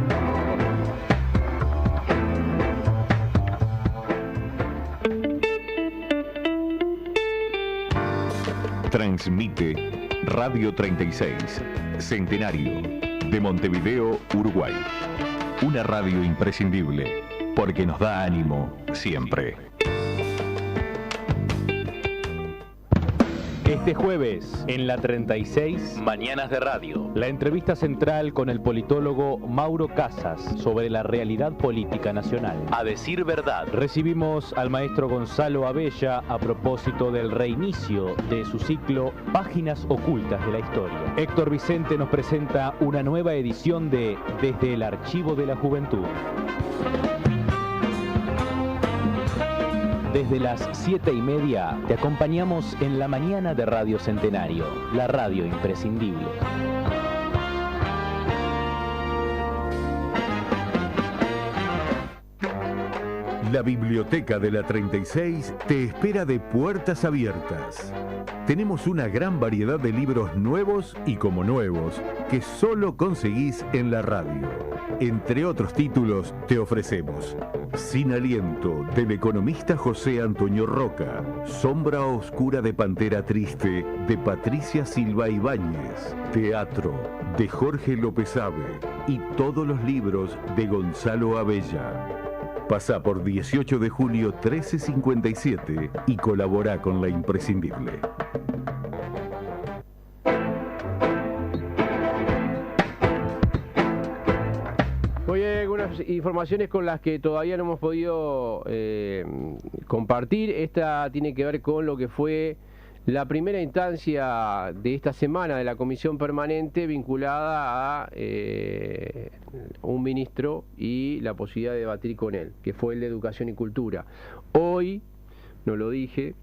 Transmite Radio 36, Centenario, de Montevideo, Uruguay. Una radio imprescindible, porque nos da ánimo siempre. Este jueves, en la 36, Mañanas de Radio, la entrevista central con el politólogo Mauro Casas sobre la realidad política nacional. A decir verdad, recibimos al maestro Gonzalo Abella a propósito del reinicio de su ciclo Páginas Ocultas de la Historia. Héctor Vicente nos presenta una nueva edición de Desde el Archivo de la Juventud. Desde las 7:30 te acompañamos en la mañana de Radio Centenario, la radio imprescindible. La Biblioteca de la 36 te espera de puertas abiertas. Tenemos una gran variedad de libros nuevos y como nuevos que solo conseguís en la radio. Entre otros títulos te ofrecemos Sin Aliento, del economista José Antonio Roca, Sombra Oscura de Pantera Triste, de Patricia Silva Ibáñez, Teatro, de Jorge López Ave y todos los libros de Gonzalo Abella. Pasá por 18 de julio 1357 y colabora con La Imprescindible. Hoy hay algunas informaciones con las que todavía no hemos podido compartir. Esta tiene que ver con lo que fue la primera instancia de esta semana de la comisión permanente vinculada a un ministro y la posibilidad de debatir con él, que fue el de Educación y Cultura. Hoy, no lo dije,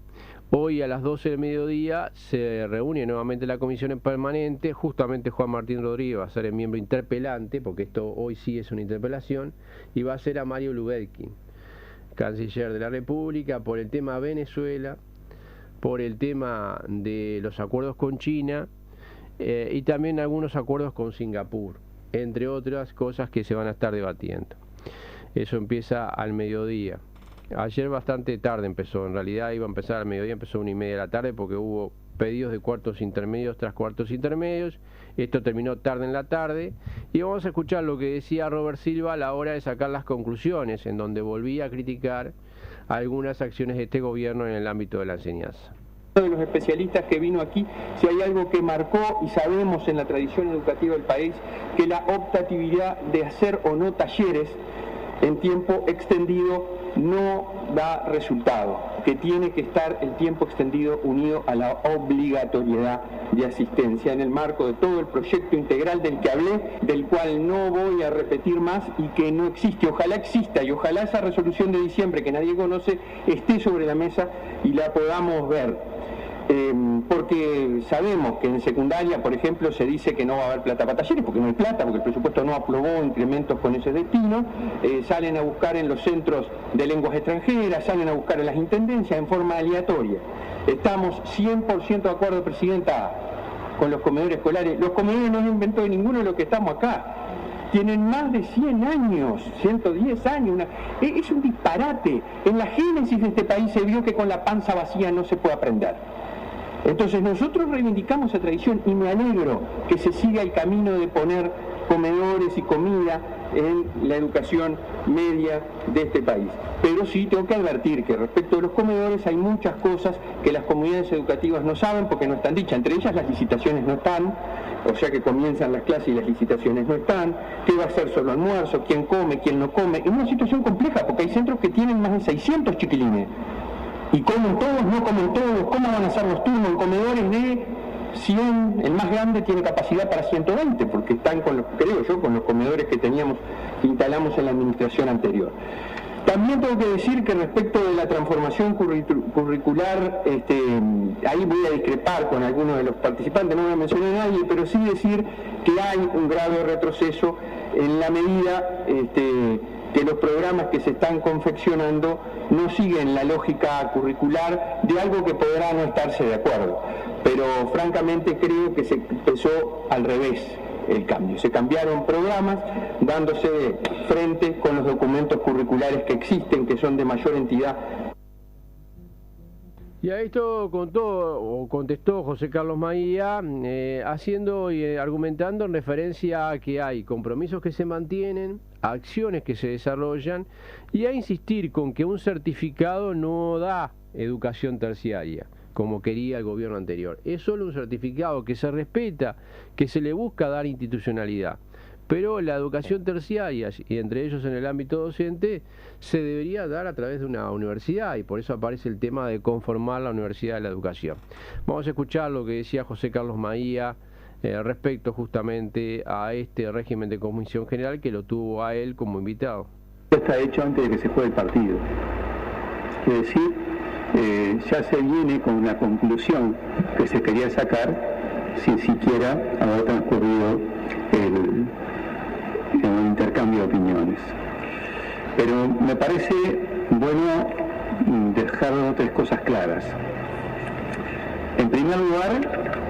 hoy a las 12 del mediodía se reúne nuevamente la comisión permanente. Justamente Juan Martín Rodríguez va a ser el miembro interpelante, porque esto hoy sí es una interpelación, y va a ser a Mario Lubetkin, canciller de la República, por el tema Venezuela, por el tema de los acuerdos con China y también algunos acuerdos con Singapur, entre otras cosas que se van a estar debatiendo. Eso empieza al mediodía. Ayer bastante tarde empezó, en realidad iba a empezar al mediodía, empezó a 1:30 de la tarde porque hubo pedidos de cuartos intermedios tras cuartos intermedios. Esto terminó tarde en la tarde y vamos a escuchar lo que decía Robert Silva a la hora de sacar las conclusiones, en donde volvía a criticar algunas acciones de este gobierno en el ámbito de la enseñanza. De los especialistas que vino aquí, si hay algo que marcó y sabemos en la tradición educativa del país, que la optatividad de hacer o no talleres en tiempo extendido no da resultado, que tiene que estar el tiempo extendido unido a la obligatoriedad de asistencia en el marco de todo el proyecto integral del que hablé, del cual no voy a repetir más y que no existe. Ojalá exista y ojalá esa resolución de diciembre que nadie conoce esté sobre la mesa y la podamos ver. Porque sabemos que en secundaria, por ejemplo, se dice que no va a haber plata para talleres, porque no hay plata, porque el presupuesto no aprobó incrementos con ese destino. Salen a buscar en los centros de lenguas extranjeras, salen a buscar en las intendencias en forma aleatoria. Estamos 100% de acuerdo, Presidenta, con los comedores escolares. Los comedores no los inventó ninguno de los que estamos acá. Tienen más de 100 años, 110 años. Es un disparate. En la génesis de este país se vio que con la panza vacía no se puede aprender. Entonces nosotros reivindicamos esa tradición y me alegro que se siga el camino de poner comedores y comida en la educación media de este país. Pero sí tengo que advertir que respecto de los comedores hay muchas cosas que las comunidades educativas no saben porque no están dichas. Entre ellas las licitaciones no están, o sea que comienzan las clases y las licitaciones no están. ¿Qué va a ser solo almuerzo? ¿Quién come? ¿Quién no come? Es una situación compleja porque hay centros que tienen más de 600 chiquilines. Y comen todos, no comen todos, ¿cómo van a ser los turnos en comedores de 100? El más grande tiene capacidad para 120, porque están con los, creo yo, con los comedores que teníamos, que instalamos en la administración anterior. También tengo que decir que respecto de la transformación curricular, ahí voy a discrepar con algunos de los participantes, no voy a mencionar a nadie, pero sí decir que hay un grave retroceso en la medida que los programas que se están confeccionando no siguen la lógica curricular de algo que podrá no estarse de acuerdo. Pero francamente creo que se empezó al revés el cambio. Se cambiaron programas dándose frente con los documentos curriculares que existen, que son de mayor entidad. Y a esto contestó José Carlos Maía, haciendo y argumentando en referencia a que hay compromisos que se mantienen, acciones que se desarrollan, y a insistir con que un certificado no da educación terciaria. como quería el gobierno anterior. Es solo un certificado que se respeta, que se le busca dar institucionalidad. Pero la educación terciaria, y entre ellos en el ámbito docente, se debería dar a través de una universidad, y por eso aparece el tema de conformar la Universidad de la Educación. Vamos a escuchar lo que decía José Carlos Maía respecto justamente a este régimen de comisión general que lo tuvo a él como invitado. Está hecho antes de que se juegue el partido. Es decir, ya se viene con una conclusión que se quería sacar sin siquiera haber transcurrido un intercambio de opiniones. Pero me parece bueno dejar tres cosas claras. En primer lugar,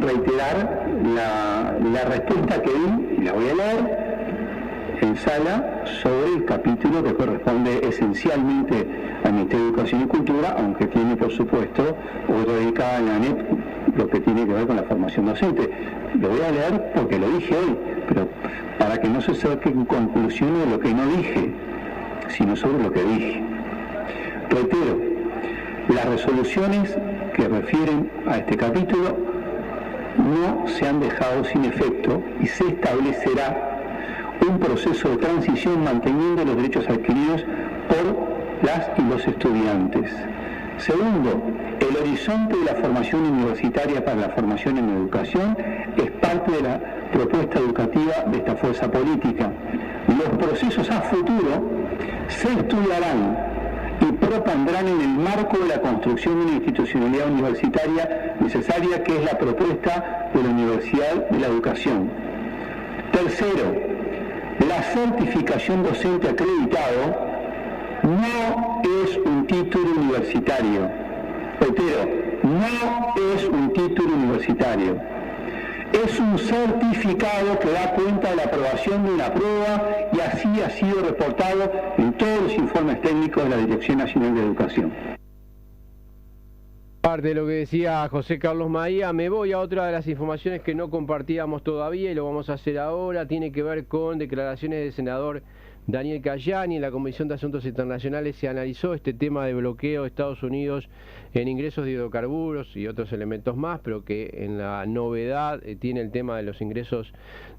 reiterar la respuesta que di, y la voy a leer, en sala sobre el capítulo que corresponde esencialmente al Ministerio de Educación y Cultura, aunque tiene por supuesto otro dedicado en la ANEP, lo que tiene que ver con la formación docente. Lo voy a leer porque lo dije hoy, pero para que no se saquen conclusiones de lo que no dije, sino sobre lo que dije. Reitero, las resoluciones que refieren a este capítulo no se han dejado sin efecto y se establecerá un proceso de transición manteniendo los derechos adquiridos por las y los estudiantes. Segundo, el horizonte de la formación universitaria para la formación en educación es parte de la propuesta educativa de esta fuerza política. Los procesos a futuro se estudiarán y propondrán en el marco de la construcción de una institucionalidad universitaria necesaria, que es la propuesta de la Universidad de la Educación. Tercero, la certificación docente acreditado no es un título universitario. Reitero, no es un título universitario. Es un certificado que da cuenta de la aprobación de una prueba y así ha sido reportado en todos los informes técnicos de la Dirección Nacional de Educación. Parte de lo que decía José Carlos Maía, me voy a otra de las informaciones que no compartíamos todavía y lo vamos a hacer ahora. Tiene que ver con declaraciones del senador Daniel Cayani. En la Comisión de Asuntos Internacionales se analizó este tema de bloqueo de Estados Unidos en ingresos de hidrocarburos y otros elementos más, pero que en la novedad tiene el tema de los ingresos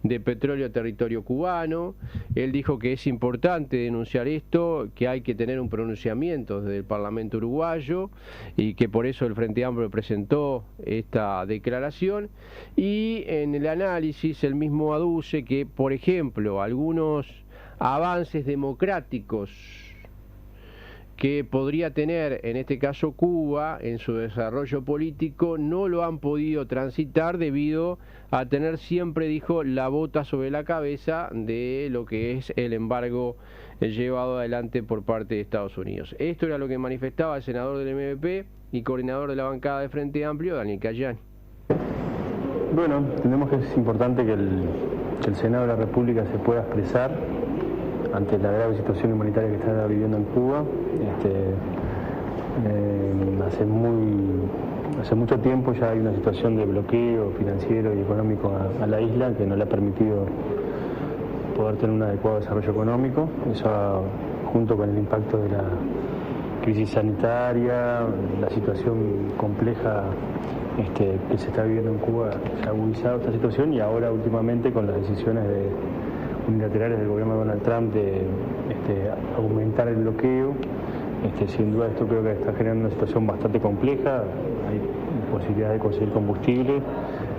de petróleo a territorio cubano. Él dijo que es importante denunciar esto, que hay que tener un pronunciamiento desde el Parlamento uruguayo y que por eso el Frente Amplio presentó esta declaración. Y en el análisis él mismo aduce que, por ejemplo, algunos avances democráticos que podría tener, en este caso Cuba, en su desarrollo político, no lo han podido transitar debido a tener siempre, dijo, la bota sobre la cabeza de lo que es el embargo llevado adelante por parte de Estados Unidos. Esto era lo que manifestaba el senador del MVP y coordinador de la bancada de Frente Amplio, Daniel Cayani. Bueno, entendemos que es importante que el Senado de la República se pueda expresar ante la grave situación humanitaria que está viviendo en Cuba. Hace mucho tiempo ya hay una situación de bloqueo financiero y económico a la isla que no le ha permitido poder tener un adecuado desarrollo económico. Eso, junto con el impacto de la crisis sanitaria, la situación compleja que se está viviendo en Cuba, se ha agudizado esta situación, y ahora últimamente con las decisiones unilaterales del gobierno de Donald Trump de aumentar el bloqueo, sin duda esto creo que está generando una situación bastante compleja. Hay posibilidad de conseguir combustible,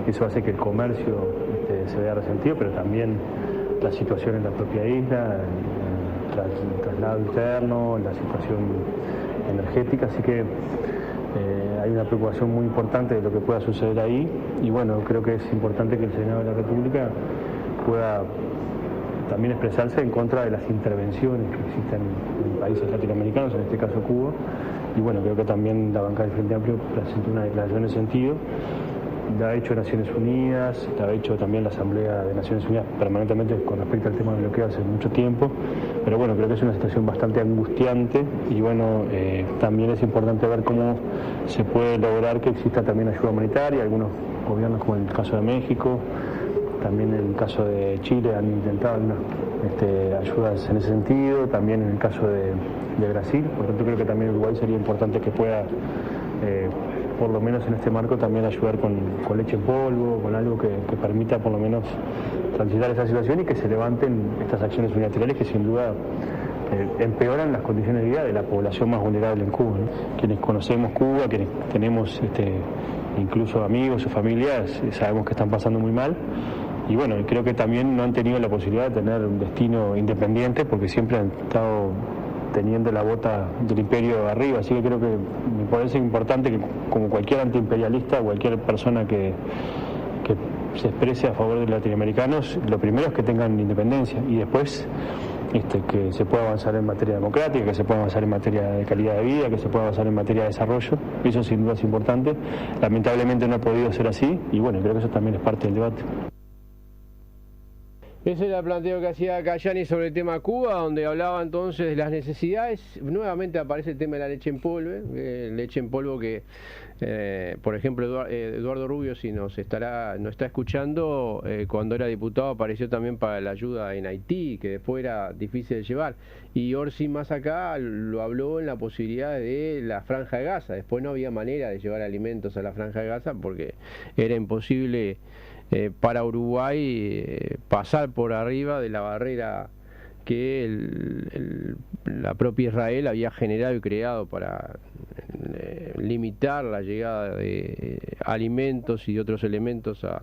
eso hace que el comercio se vea resentido, pero también la situación en la propia isla, el traslado interno, la situación energética, así que hay una preocupación muy importante de lo que pueda suceder ahí, y bueno, creo que es importante que el Senado de la República pueda también expresarse en contra de las intervenciones que existen en países latinoamericanos, en este caso Cuba, y bueno, creo que también la bancada del Frente Amplio presentó una declaración en ese sentido. La ha hecho Naciones Unidas, la ha hecho también la Asamblea de Naciones Unidas permanentemente con respecto al tema del bloqueo hace mucho tiempo, pero bueno, creo que es una situación bastante angustiante, y bueno, también es importante ver cómo se puede lograr que exista también ayuda humanitaria. Algunos gobiernos, como en el caso de México, también en el caso de Chile, han intentado algunas ayudas en ese sentido, también en el caso de Brasil. Por lo tanto, creo que también Uruguay sería importante que pueda por lo menos en este marco también ayudar con leche en polvo, con algo que permita por lo menos transitar esa situación y que se levanten estas acciones unilaterales que sin duda empeoran las condiciones de vida de la población más vulnerable en Cuba, ¿no? Quienes conocemos Cuba, quienes tenemos incluso amigos o familias, sabemos que están pasando muy mal. Y bueno, creo que también no han tenido la posibilidad de tener un destino independiente porque siempre han estado teniendo la bota del imperio arriba. Así que creo que me parece importante que, como cualquier antiimperialista, cualquier persona que se exprese a favor de los latinoamericanos, lo primero es que tengan independencia y después que se pueda avanzar en materia democrática, que se pueda avanzar en materia de calidad de vida, que se pueda avanzar en materia de desarrollo. Eso sin duda es importante. Lamentablemente no ha podido ser así y bueno, creo que eso también es parte del debate. Ese era el planteo que hacía Cayani sobre el tema Cuba, donde hablaba entonces de las necesidades. Nuevamente aparece el tema de la leche en polvo, que, por ejemplo, Eduardo Rubio, si nos está escuchando, cuando era diputado apareció también para la ayuda en Haití, que después era difícil de llevar. Y Orsi más acá lo habló en la posibilidad de la Franja de Gaza. Después no había manera de llevar alimentos a la Franja de Gaza porque era imposible para Uruguay pasar por arriba de la barrera que la propia Israel había generado y creado para limitar la llegada de alimentos y de otros elementos a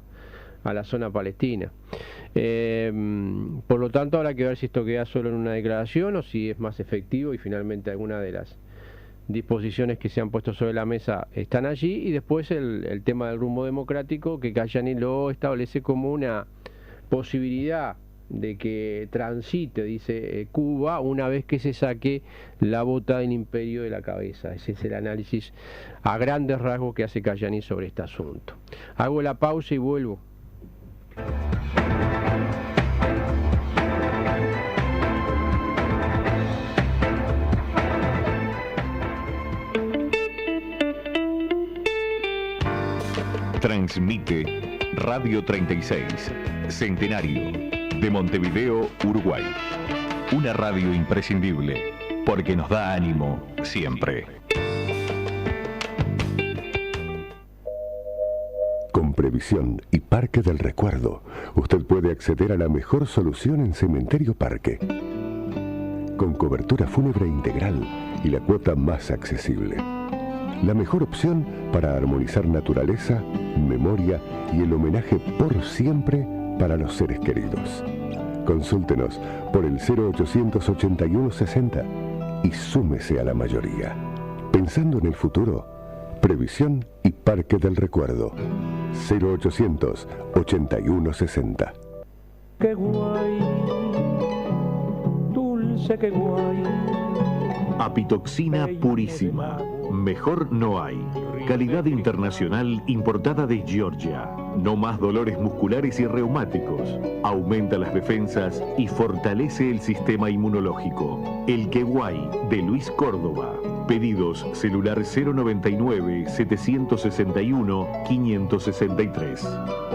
la zona palestina. Por lo tanto, habrá que ver si esto queda solo en una declaración o si es más efectivo y finalmente alguna de las disposiciones que se han puesto sobre la mesa están allí, y después el tema del rumbo democrático, que Cayani lo establece como una posibilidad de que transite, dice Cuba, una vez que se saque la bota del imperio de la cabeza. Ese es el análisis a grandes rasgos que hace Cayani sobre este asunto. Hago la pausa y vuelvo. Transmite Radio 36, Centenario, de Montevideo, Uruguay. Una radio imprescindible, porque nos da ánimo siempre. Con Previsión y Parque del Recuerdo, usted puede acceder a la mejor solución en Cementerio Parque. Con cobertura fúnebre integral y la cuota más accesible. La mejor opción para armonizar naturaleza, memoria y el homenaje por siempre para los seres queridos. Consúltenos por el 0881-60 y súmese a la mayoría. Pensando en el futuro, Previsión y Parque del Recuerdo. 0800-81-60. Qué guay, dulce, qué guay. Apitoxina purísima. Mejor no hay. Calidad internacional importada de Georgia. No más dolores musculares y reumáticos. Aumenta las defensas y fortalece el sistema inmunológico. El Queguay de Luis Córdoba. Pedidos celular 099-761-563.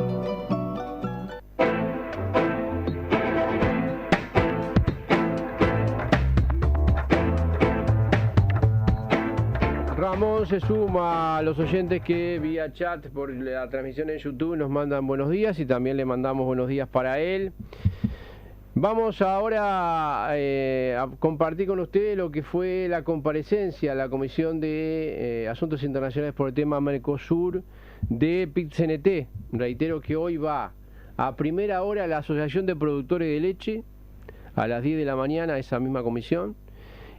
Ramón se suma a los oyentes que vía chat por la transmisión en YouTube nos mandan buenos días y también le mandamos buenos días para él. Vamos ahora a compartir con ustedes lo que fue la comparecencia a la Comisión de Asuntos Internacionales por el tema Mercosur de PIT-CNT. Reitero que hoy va a primera hora la Asociación de Productores de Leche, a las 10 de la mañana esa misma comisión.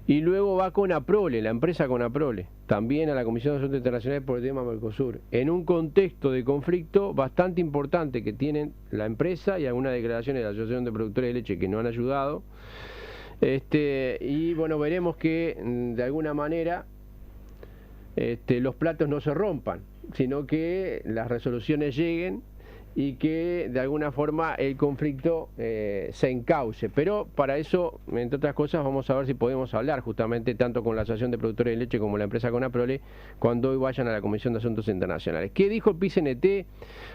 Y luego va con Conaprole, la empresa Conaprole, también a la Comisión de Asuntos Internacionales por el tema Mercosur, en un contexto de conflicto bastante importante que tienen la empresa y algunas declaraciones de la Asociación de Productores de Leche que no han ayudado. Y bueno, veremos que de alguna manera los platos no se rompan, sino que las resoluciones lleguen y que de alguna forma el conflicto se encauce. Pero para eso, entre otras cosas, vamos a ver si podemos hablar justamente tanto con la Asociación de Productores de Leche como la empresa Conaprole cuando hoy vayan a la Comisión de Asuntos Internacionales. ¿Qué dijo el PIT-CNT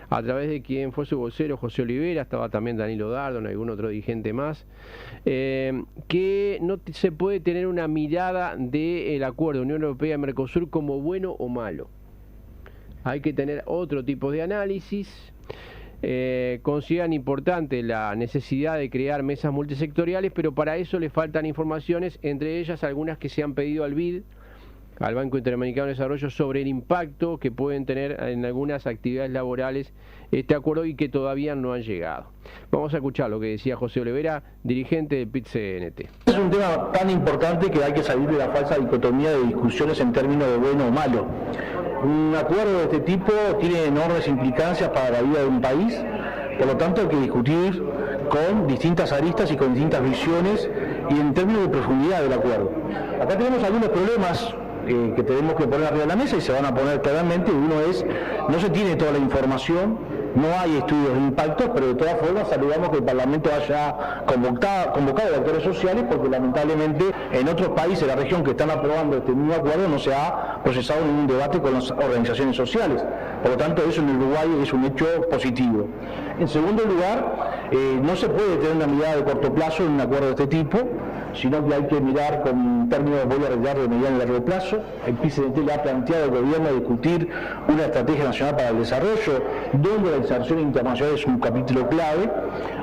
a través de quien fue su vocero, José Olivera? Estaba también Danilo Dardon, algún otro dirigente más, que no se puede tener una mirada del acuerdo Unión Europea-Mercosur como bueno o malo. Hay que tener otro tipo de análisis. Consideran importante la necesidad de crear mesas multisectoriales, pero para eso le faltan informaciones, entre ellas algunas que se han pedido al BID, al Banco Interamericano de Desarrollo, sobre el impacto que pueden tener en algunas actividades laborales este acuerdo y que todavía no han llegado. Vamos a escuchar lo que decía José Olivera, dirigente del PIT-CNT. Es un tema tan importante que hay que salir de la falsa dicotomía de discusiones en términos de bueno o malo. Un acuerdo de este tipo tiene enormes implicancias para la vida de un país, por lo tanto hay que discutir con distintas aristas y con distintas visiones y en términos de profundidad del acuerdo. Acá tenemos algunos problemas que tenemos que poner arriba de la mesa y se van a poner claramente. Uno es, no se tiene toda la información, no hay estudios de impacto, pero de todas formas saludamos que el Parlamento haya convocado a actores sociales, porque lamentablemente en otros países de la región que están aprobando este mismo acuerdo no se ha procesado ningún debate con las organizaciones sociales. Por lo tanto, eso en Uruguay es un hecho positivo. En segundo lugar, no se puede tener una mirada de corto plazo en un acuerdo de este tipo, sino que hay que mirar con términos, voy a arreglar, de mediano y largo plazo. El PIT-CNT le ha planteado al gobierno discutir una estrategia nacional para el desarrollo, donde la inserción internacional es un capítulo clave.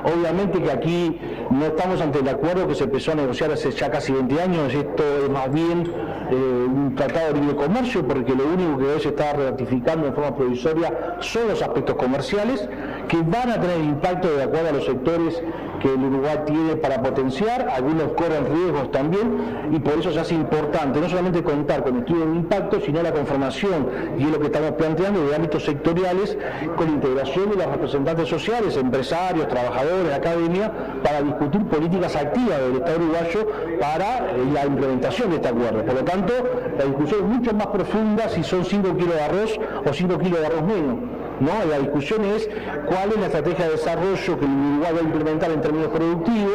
Obviamente que aquí no estamos ante el acuerdo que se empezó a negociar hace ya casi 20 años, esto es más bien un tratado de libre comercio, porque lo único que hoy se está ratificando en forma provisoria son los aspectos comerciales, que van a tener impacto de acuerdo a los sectores que el Uruguay tiene para potenciar, algunos corren riesgos también, y por eso se hace importante no solamente contar con estudios de impacto, sino la conformación, y es lo que estamos planteando, de ámbitos sectoriales, con integración de los representantes sociales, empresarios, trabajadores, academia, para discutir políticas activas del Estado uruguayo para la implementación de este acuerdo. Por lo tanto, la discusión es mucho más profunda si son 5 kilos de arroz o 5 kilos de arroz menos. ¿No? La discusión es cuál es la estrategia de desarrollo que el Uruguay va a implementar en términos productivos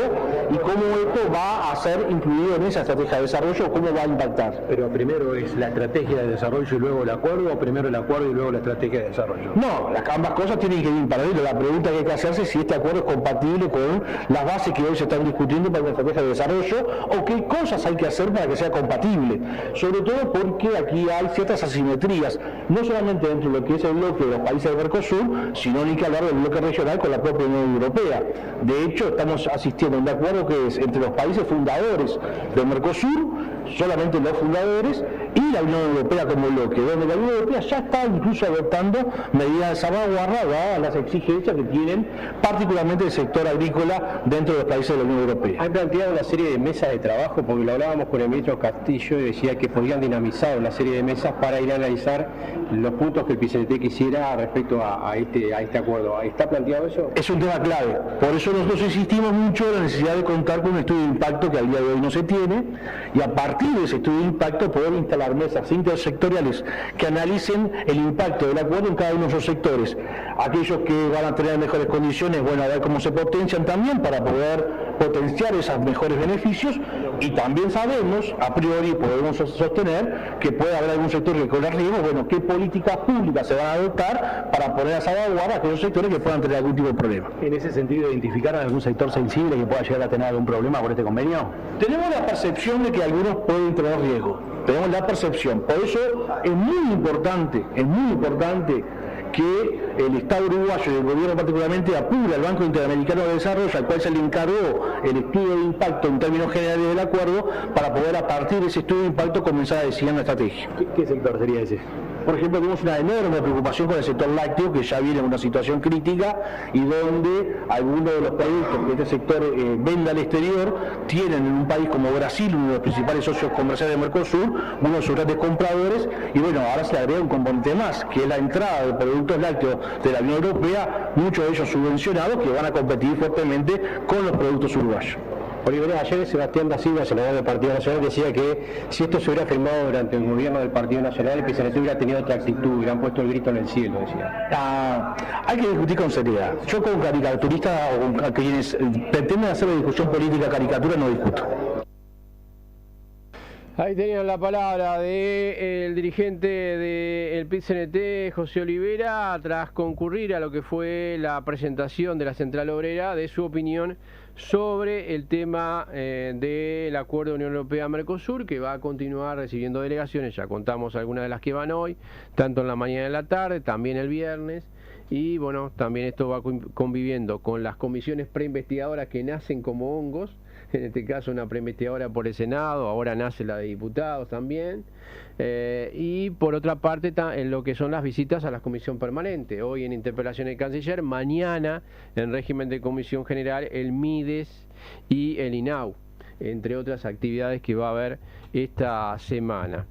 y cómo esto va a ser incluido en esa estrategia de desarrollo o cómo va a impactar. Pero primero es la estrategia de desarrollo y luego el acuerdo, o primero el acuerdo y luego la estrategia de desarrollo. No, ambas cosas tienen que ir en paralelo. La pregunta que hay que hacerse es si este acuerdo es compatible con las bases que hoy se están discutiendo para una estrategia de desarrollo, o qué cosas hay que hacer para que sea compatible. Sobre todo porque aquí hay ciertas asimetrías, no solamente dentro de lo que es el bloque de los países del Mercosur, sino ni que hablar del bloque regional con la propia Unión Europea. De hecho, estamos asistiendo a un acuerdo que es entre los países fundadores del Mercosur, solamente los fundadores, y la Unión Europea como bloque, donde la Unión Europea ya está incluso adoptando medidas de salvaguarda dadas las exigencias que tienen particularmente el sector agrícola dentro de los países de la Unión Europea. Han planteado una serie de mesas de trabajo, porque lo hablábamos con el ministro Castillo y decía que podían dinamizar una serie de mesas para ir a analizar los puntos que el PIT-CNT quisiera respecto a este acuerdo. ¿Está planteado eso? Es un tema clave, por eso nosotros insistimos mucho en la necesidad de contar con un estudio de impacto que al día de hoy no se tiene, y a partir de ese estudio de impacto poder instalar mesas intersectoriales que analicen el impacto del acuerdo en cada uno de esos sectores. Aquellos que van a tener mejores condiciones, bueno, a ver cómo se potencian también para poder potenciar esos mejores beneficios, y también sabemos, a priori podemos sostener que puede haber algún sector que corra riesgo. Bueno, qué políticas públicas se van a adoptar para poner a salvaguarda a aquellos sectores que puedan tener algún tipo de problema. En ese sentido, ¿identificaron algún sector sensible que pueda llegar a tener algún problema por este convenio? Tenemos la percepción de que algunos pueden tener riesgo, tenemos la percepción, por eso es muy importante que el Estado uruguayo y el gobierno particularmente apure al Banco Interamericano de Desarrollo, al cual se le encargó el estudio de impacto en términos generales del acuerdo, para poder a partir de ese estudio de impacto comenzar a diseñar una estrategia. ¿Qué sector sería ese? Por ejemplo, tenemos una enorme preocupación con el sector lácteo, que ya viene en una situación crítica y donde algunos de los productos que este sector vende al exterior tienen en un país como Brasil, uno de los principales socios comerciales de Mercosur, uno de sus grandes compradores, y bueno, ahora se le agrega un componente más, que es la entrada de productos lácteos de la Unión Europea, muchos de ellos subvencionados, que van a competir fuertemente con los productos uruguayos. Olivera, ayer Sebastián da Silva, senador del Partido Nacional, decía que si esto se hubiera firmado durante el gobierno del Partido Nacional, el PCNT hubiera tenido otra actitud, hubieran puesto el grito en el cielo, decía. Hay que discutir con seriedad. Yo con caricaturistas o con quienes pretenden hacer la discusión política caricatura no discuto. Ahí tenían la palabra del dirigente del PIT-CNT, José Olivera, tras concurrir a lo que fue la presentación de la Central Obrera, de su opinión sobre el tema del acuerdo de Unión Europea-Mercosur, que va a continuar recibiendo delegaciones. Ya contamos algunas de las que van hoy, tanto en la mañana y en la tarde, también el viernes. Y bueno, también esto va conviviendo con las comisiones preinvestigadoras que nacen como hongos. En este caso una preinvestigadora por el Senado, ahora nace la de diputados también, y por otra parte en lo que son las visitas a la comisión permanente, hoy en interpelación del canciller, mañana en régimen de comisión general el MIDES y el INAU, entre otras actividades que va a haber esta semana.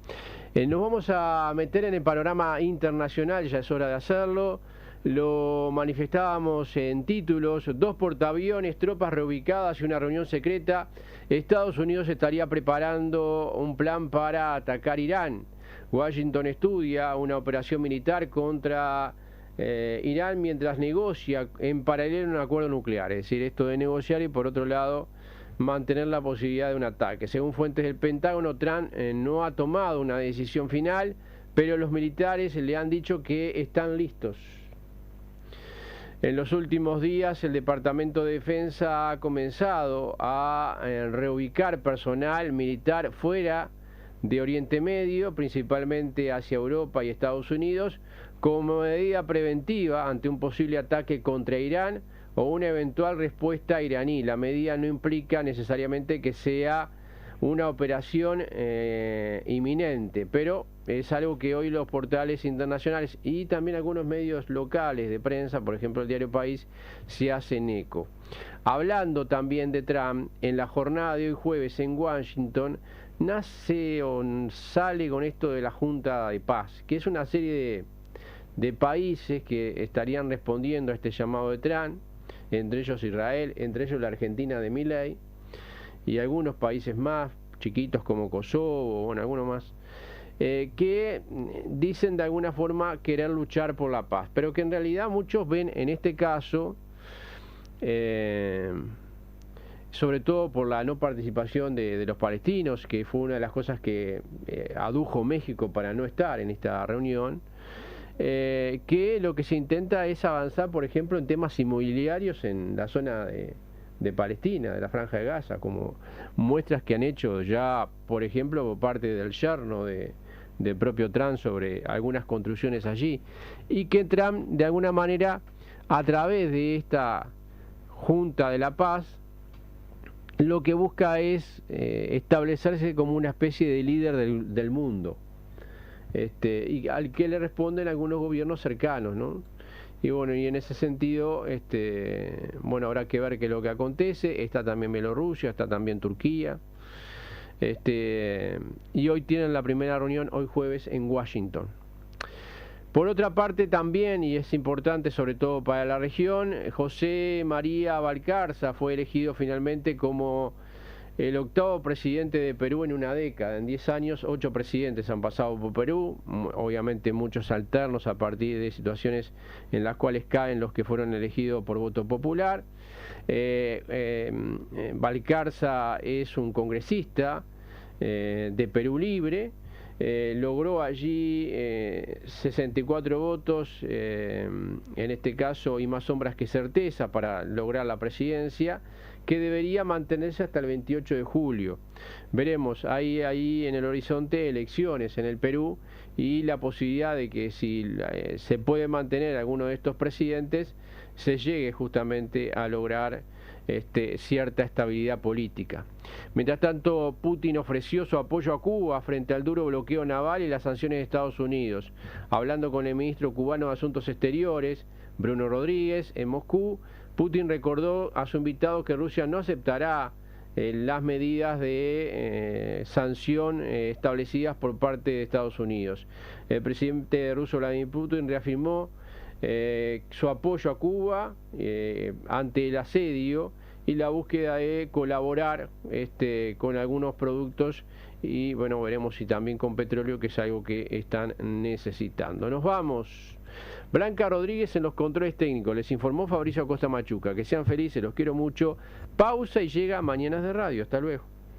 Nos vamos a meter en el panorama internacional, ya es hora de hacerlo. Lo manifestábamos en títulos: 2 portaaviones, tropas reubicadas y una reunión secreta. Estados Unidos estaría preparando un plan para atacar Irán. Washington estudia una operación militar contra Irán mientras negocia en paralelo un acuerdo nuclear. Es decir, esto de negociar y por otro lado mantener la posibilidad de un ataque. Según fuentes del Pentágono, Trump no ha tomado una decisión final, pero los militares le han dicho que están listos. En los últimos días el Departamento de Defensa ha comenzado a reubicar personal militar fuera de Oriente Medio, principalmente hacia Europa y Estados Unidos, como medida preventiva ante un posible ataque contra Irán o una eventual respuesta iraní. La medida no implica necesariamente que sea una operación inminente, pero es algo que hoy los portales internacionales y también algunos medios locales de prensa, por ejemplo el diario País, se hacen eco. Hablando también de Trump, en la jornada de hoy jueves en Washington nace o sale con esto de la Junta de Paz, que es una serie de países que estarían respondiendo a este llamado de Trump, entre ellos Israel, entre ellos la Argentina de Milei, y algunos países más chiquitos como Kosovo, bueno, algunos más, que dicen de alguna forma querer luchar por la paz, pero que en realidad muchos ven en este caso, sobre todo por la no participación de los palestinos, que fue una de las cosas que adujo México para no estar en esta reunión, que lo que se intenta es avanzar, por ejemplo, en temas inmobiliarios en la zona de Palestina, de la Franja de Gaza, como muestras que han hecho ya, por ejemplo, por parte del yerno del propio Trump sobre algunas construcciones allí, y que Trump, de alguna manera, a través de esta Junta de la Paz, lo que busca es establecerse como una especie de líder del mundo, y al que le responden algunos gobiernos cercanos, ¿no? Y bueno, y en ese sentido, bueno, habrá que ver qué es lo que acontece. Está también Bielorrusia, está también Turquía. Y hoy tienen la primera reunión, hoy jueves, en Washington. Por otra parte también, y es importante sobre todo para la región, José María Valcarza fue elegido finalmente como el 8º presidente de Perú en una década. En 10 años, 8 presidentes han pasado por Perú, obviamente muchos alternos a partir de situaciones en las cuales caen los que fueron elegidos por voto popular. Valcarza es un congresista de Perú Libre, logró allí 64 votos, en este caso, y más sombras que certeza para lograr la presidencia, que debería mantenerse hasta el 28 de julio. Veremos, hay ahí en el horizonte elecciones en el Perú y la posibilidad de que si se puede mantener alguno de estos presidentes, se llegue justamente a lograr cierta estabilidad política. Mientras tanto, Putin ofreció su apoyo a Cuba frente al duro bloqueo naval y las sanciones de Estados Unidos. Hablando con el ministro cubano de Asuntos Exteriores, Bruno Rodríguez, en Moscú, Putin recordó a su invitado que Rusia no aceptará las medidas de sanción establecidas por parte de Estados Unidos. El presidente ruso Vladimir Putin reafirmó su apoyo a Cuba ante el asedio y la búsqueda de colaborar con algunos productos y bueno, veremos si también con petróleo, que es algo que están necesitando. Nos vamos. Blanca Rodríguez en los controles técnicos, les informó Fabricio Acosta Machuca. Que sean felices, los quiero mucho. Pausa y llega Mañanas de Radio. Hasta luego.